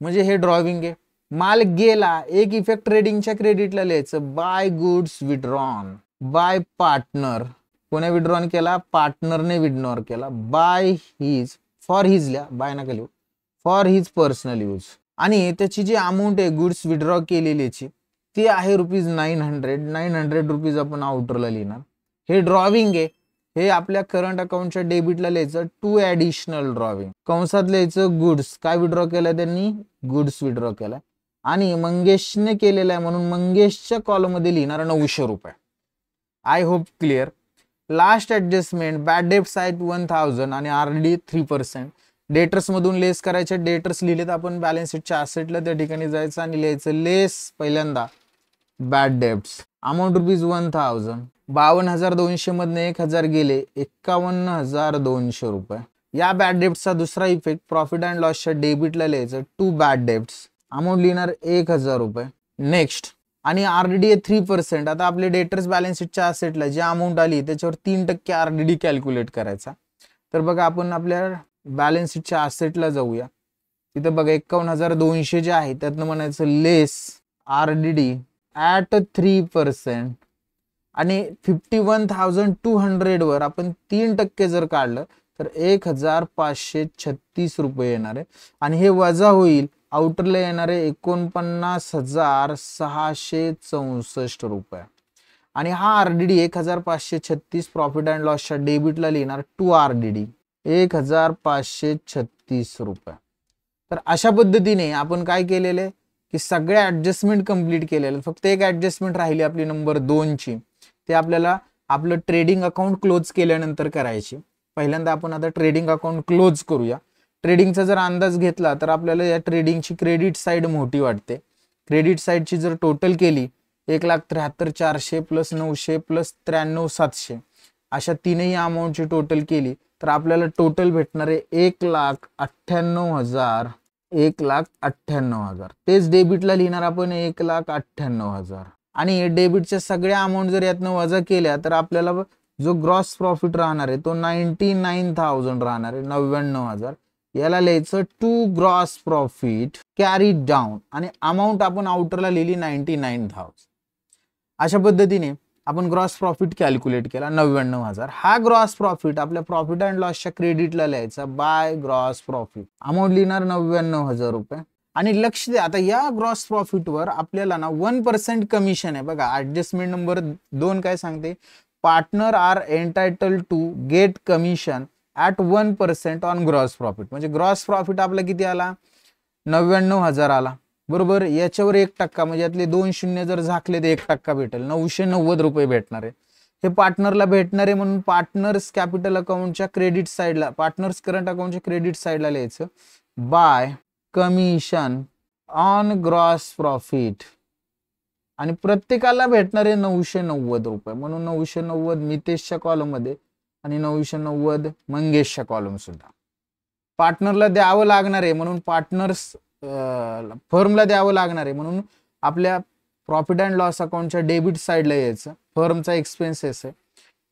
म्हणजे हे ड्रॉविंग आहे. माल गेला, एक इफेक्ट ट्रेडिंगच्या क्रेडिटला लिहायचं by goods withdrawn by partner. कोणी विड्रॉन केला? पार्टनरने विड्रॉन केला. बाय हिज, फॉर हिज लिहा, बाय नका लिहू, फॉर हिज पर्सनल यूज. आणि त्याची जी अमाऊंट आहे गुड्स विड्रॉ केलेलीची ती आहे ₹900 आपण आउटरला लिहिणार. हे ड्रॉविंग आहे, हे आपल्या करंट अकाउंटच्या डेबिटला लिहायचं टू ॲडिशनल ड्रॉविंग. कंसात लिहायचं गुड्स, काय विड्रॉ केलाय त्यांनी? गुड्स विड्रॉ केलाय. आणि मंगेशने केलेला आहे म्हणून मंगेशच्या कॉलम मध्ये लिहिणार ₹900. I hope clear. Last adjustment bad debts आहेत 1,000 आणि RD 3%. डेटर्स मधून लेस करायचे. डेटर्स लिहिलेत आपण बॅलन्स शीटच्या असेटला, त्या ठिकाणी जायचं आणि लिहायचं लेस पहिल्यांदा बॅड डेट्स अमाऊंट ₹1,000. 52,200 मधनं 1,000 गेले, 51,200 रुपये. या बॅड डेट्सचा दुसरा इफेक्ट प्रॉफिट अँड लॉसच्या डेबिटला लिहायचं टू बॅड डेट्स अमाऊंट लिहिणार 1,000 रुपये. नेक्स्ट आणि RDD 3%. आता आपले डेटर्स बॅलन्स शीटच्या असेटला जी अमाऊंट आली त्याच्यावर 3% RDD कॅल्क्युलेट करायचा. तर बघा आपण आपल्या बॅलन्स शीटच्या असेटला जाऊया. तिथं बघा 51,200 जे आहे त्यातनं म्हणायचं लेस RDD ॲट 3% आणि 51,200 वर आपण 3% जर काढलं तर 1,536 रुपये येणार आहे. आणि हे वजा होईल आउटरला येणारे 49,664 रुपये. आणि हा RDD 1,536 प्रॉफिट अँड लॉसच्या डेबिटला लिहिणार टू RDD 1,536 रुपये. तर अशा पद्धतीने आपण काय केलेले की सगळे ऍडजस्टमेंट कंप्लीट केलेले. फक्त एक ऍडजस्टमेंट राहिली आपली नंबर 2ची. ते आपल्याला आपलं ट्रेडिंग अकाउंट क्लोज केल्यानंतर करायची. पहिल्यांदा आपण आता ट्रेडिंग अकाउंट क्लोज करूया. ट्रेडिंगचा जर अंदाज घेतला तर आपल्याला या ट्रेडिंगची क्रेडिट साईड मोठी वाटते. क्रेडिट साईडची जर टोटल केली 1,73,400 प्लस 900 प्लस 93,700 अशा तीनही अमाऊंटची टोटल केली तर आपल्याला टोटल भेटणार आहे 1,98,000. 1,98,000 तेच डेबिटला लिहिणार आपण 1,98,000. आणि डेबिटच्या सगळ्या अमाऊंट जर यातनं वजा केल्या तर आपल्याला जो ग्रॉस प्रॉफिट राहणार आहे तो 99,000 राहणार आहे. 99,000 याला लिहायचं to gross profit carry down आणि अमाऊंट आपण आउटरला लिहिली 99,000. अशा पद्धतीने आपण ग्रॉस प्रॉफिट कॅल्क्युलेट केला 99,000. हा ग्रॉस प्रॉफिट आपल्या प्रॉफिट अँड लॉसच्या क्रेडिटला लिहायचा बाय ग्रॉस प्रॉफिट. अमाऊंट लिहिणार 99,000 रुपये. आणि लक्ष द्या, आता या ग्रॉस प्रॉफिटवर आपल्याला ना 1% कमिशन आहे. बघा ऍडजस्टमेंट नंबर 2 काय सांगते, partner are entitled to get commission at 1% on gross profit. म्हणजे ग्रॉस प्रॉफिट आपला किती आला, 99,000 आला बरोबर. याच्यावर 1% म्हणजे यातले 2 शून्य जर झाकले तर 1% भेटेल, 990 रुपये भेटणार आहे. हे पार्टनरला भेटणार आहे म्हणून पार्टनर्स कॅपिटल अकाउंटच्या क्रेडिट साईडला, पार्टनर्स करंट अकाउंटच्या क्रेडिट साईडला लिहायचं by commission on gross profit. आणि प्रत्येकाला भेटणारे 990 रुपये, म्हणून 990 मितेशच्या कॉलम मध्ये आणि 990 मंगेशच्या कॉलम सुद्धा. पार्टनरला द्यावं लागणार आहे म्हणून पार्टनर्स फर्मला द्यावं लागणार आहे म्हणून आपल्या प्रॉफिट अँड लॉस अकाउंटच्या डेबिट साईडला यायचं. फर्मचा एक्सपेन्सेस आहे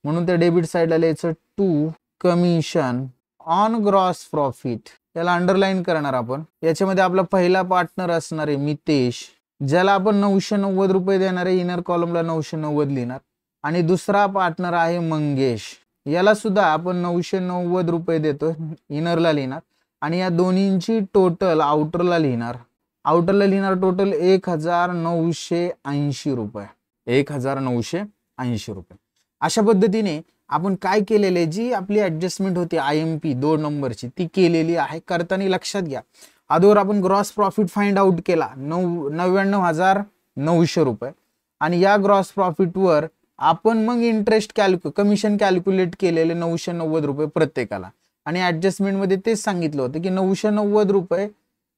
म्हणून त्या डेबिट साईडला लिहायचं to commission on gross profit. याला अंडरलाईन करणार आपण. याच्यामध्ये आपला पहिला पार्टनर असणार आहे मितेश, ज्याला आपण 990 रुपये देणार आहे, इनर कॉलमला 990 लिहिणार. आणि दुसरा पार्टनर आहे मंगेश, याला सुद्धा आपण 990 रुपये देतो, इनरला लिहिणार. आणि या दोन्हींची टोटल आउटरला लिहिणार. आउटरला लिहिणार टोटल 1980 रुपये, 1980 रुपये. अशा पद्धतीने आपण काय केलेले, जी आपली ऍडजस्टमेंट होती IMP 2 नंबरची ती केलेली आहे. करताना लक्षात घ्या, अगोदर आपण ग्रॉस प्रॉफिट फाइंड आउट केला 99,900 रुपये. आणि या ग्रॉस प्रॉफिटवर आपण मग इंटरेस्ट कमिशन कॅल्क्युलेट केलेले 990 रुपये प्रत्येकाला. आणि ऍडजस्टमेंट मध्ये तेच सांगितलं होतं की 990 रुपये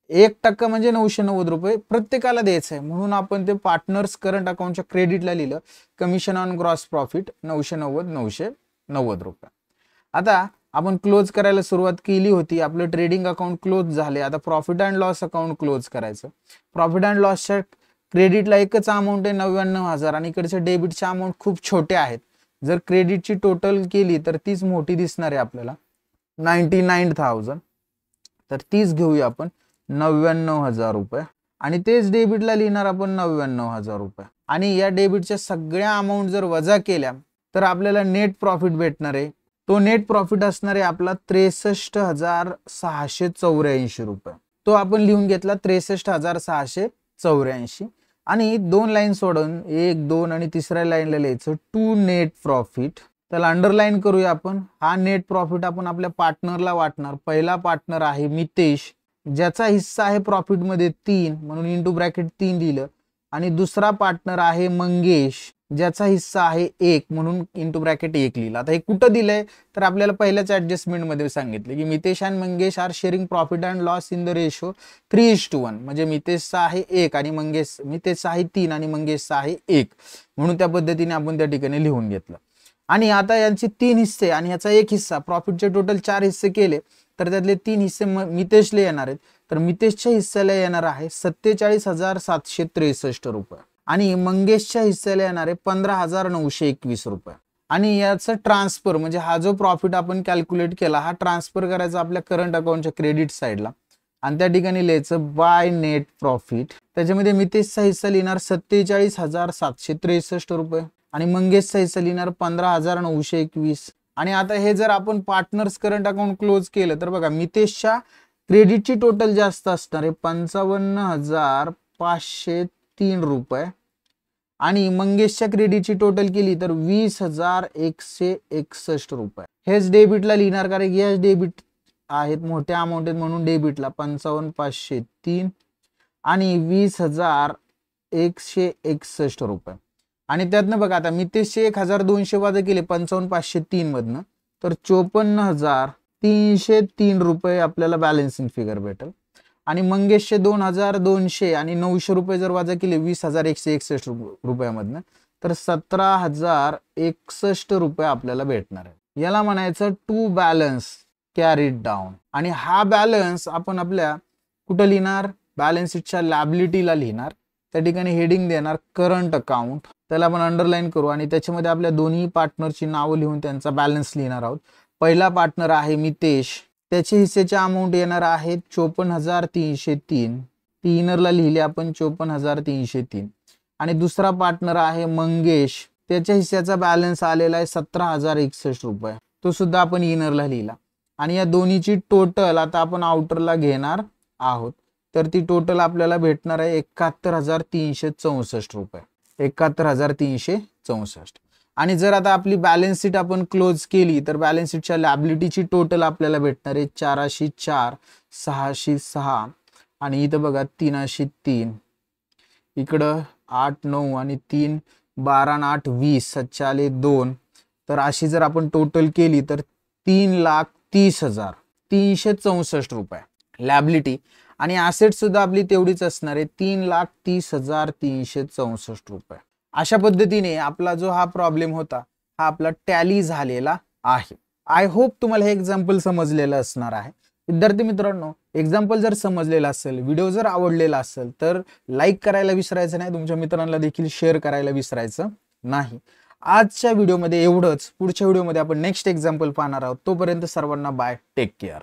1% म्हणजे 990 रुपये प्रत्येकाला द्यायचं आहे. म्हणून आपण ते पार्टनर्स करंट अकाउंटच्या क्रेडिटला लिहिलं कमिशन ऑन ग्रॉस प्रॉफिट 990 रुपये. आता आपण क्लोज करायला सुरुवात केली होती, आपलं ट्रेडिंग अकाउंट क्लोज झाले. आता profit and loss account close करायचं. प्रॉफिट अँड लॉसच्या क्रेडिटला एकच अमाऊंट आहे 99,000 आणि इकडच्या डेबिटच्या अमाऊंट खूप छोटे आहेत. जर क्रेडिटची टोटल केली तर तीच मोठी दिसणार आहे आपल्याला 99,000. तर तीच घेऊया आपण 99,000 रुपये आणि तेच डेबिटला लिहिणार आपण 99,000 रुपये. आणि या डेबिटच्या सगळ्या अमाऊंट जर वजा केल्या तर आपल्याला नेट प्रॉफिट भेटणार आहे. तो नेट प्रॉफिट असणार आहे आपला 63,684 रुपये. तो आपण लिहून घेतला 63,684. आणि 2 लाईन सोडून 1, 2 आणि तिसऱ्या लाईनला लिहायचं टू नेट प्रॉफिट. त्याला अंडरलाईन करूया आपण. हा नेट प्रॉफिट आपण आपल्या पार्टनरला वाटणार. पहिला पार्टनर आहे मितेश, ज्याचा हिस्सा आहे प्रॉफिट मध्ये 3 म्हणून इंटू ब्रॅकेट 3 लिहिलं. आणि दुसरा पार्टनर आहे मंगेश, ज्याचा हिस्सा आहे 1 म्हणून इंटू ब्रॅकेट 1 लिहिलं. आता हे कुठं दिलंय तर आपल्याला पहिल्याच ऍडजस्टमेंट मध्ये सांगितलं की मितेश आणि Mangesh are sharing profit and loss in the ratio 3:1. म्हणजे मितेशचा आहे 1 आणि मितेशचा आहे 3 आणि मंगेशचा आहे 1 म्हणून त्या पद्धतीने आपण त्या ठिकाणी लिहून घेतलं. आणि आता यांचे 3 हिस्से आणि याचा 1 हिस्सा, प्रॉफिटचे टोटल 4 हिस्से केले तर त्यातले 3 हिस्से मितेशला येणार आहेत. तर मितेशच्या हिस्स्याला येणार आहे 47,763 रुपये आणि मंगेशच्या हिस्स्याला येणार आहे 15,921 रुपये. आणि याचं ट्रान्सफर म्हणजे हा जो प्रॉफिट आपण कॅल्क्युलेट केला हा ट्रान्सफर करायचा आपल्या करंट अकाउंटच्या क्रेडिट साईडला आणि त्या ठिकाणी लिहायचं बाय नेट प्रॉफिट. त्याच्यामध्ये मितेशचा हिस्सा लिहिणार 47,763 रुपये आणि मंगेशचा हिस्सा लिहिणार 15,921. आणि आता हे जर आपण पार्टनर्स करंट अकाउंट क्लोज केलं तर बघा मितेशच्या क्रेडिटची टोटल जास्त असणार आहे 55,503 रुपये आणि मंगेशच्या क्रेडिटची टोटल केली तर 20,161 रुपये. हेच डेबिटला लिहिणार कारण की याच डेबिट आहेत, मोठ्या अमाऊंट आहेत म्हणून डेबिटला 55,503 आणि 20,161 रुपये. आणि त्यातनं बघा आता मितेशचे 1,200 वाजे केले 55,503 मधनं तर 54,303 रुपये आपल्याला बॅलन्सिंग फिगर भेटेल. आणि मंगेशचे 2,200 आणि 900 रुपये जर वाजा केले 20,161 रुपयामधनं तर 17,061 रुपये आपल्याला भेटणार आहे. याला म्हणायचं टू बॅलन्स कॅरीड डाऊन. आणि हा बॅलन्स आपण आपल्या कुठं लिहिणार, बॅलन्स शीटच्या लॅबिलिटीला लिहिणार. त्या ठिकाणी हेडिंग देणार करंट अकाउंट, त्याला आपण अंडरलाईन करू आणि त्याच्यामध्ये आपल्या दोन्ही पार्टनरची नावं लिहून त्यांचा बॅलन्स लिहिणार आहोत. पहिला पार्टनर आहे मितेश, त्याचे हिस्सेचे अमाऊंट येणार आहेत 54,303. ती इनरला लिहिले आपण 54,303. आणि दुसरा पार्टनर आहे मंगेश, त्याच्या हिस्स्याचा बॅलन्स आलेला आहे 17,061 रुपये. तो सुद्धा आपण इनरला लिहिला. आणि या दोन्हीची टोटल आता आपण आउटरला घेणार आहोत, तर ती टोटल आपल्याला भेटणार आहे 71,364 रुपये. 71,364. आणि जर आता आपली बॅलन्स शीट आपण क्लोज केली तर बॅलन्स शीटच्या लॅबिलिटीची टोटल आपल्याला भेटणार आहे 404, 606 आणि इथं बघा 303, इकडं 8, 9 आणि 3, 12 आणि 8, 20, 7 आले 2. तर अशी जर आपण टोटल केली तर 3,30,364 रुपये लॅबिलिटी. आणि ॲसेट सुद्धा आपली तेवढीच असणार आहे 3,30,364 रुपये. अशा पद्धतीने आपला जो हा प्रॉब्लेम होता हा आपला टॅली झालेला आहे. आय होप तुम्हाला हे एक्झाम्पल समजलेलं असणार आहे. विद्यार्थी मित्रांनो, एक्झाम्पल जर समजलेला असेल, व्हिडिओ जर आवडलेला असेल तर लाईक करायला विसरायचं नाही, तुमच्या मित्रांना देखील शेअर करायला विसरायचं नाही. आजच्या व्हिडिओमध्ये एवढंच. पुढच्या व्हिडिओमध्ये आपण नेक्स्ट एक्झाम्पल पाहणार आहोत. तोपर्यंत सर्वांना बाय, टेक केअर.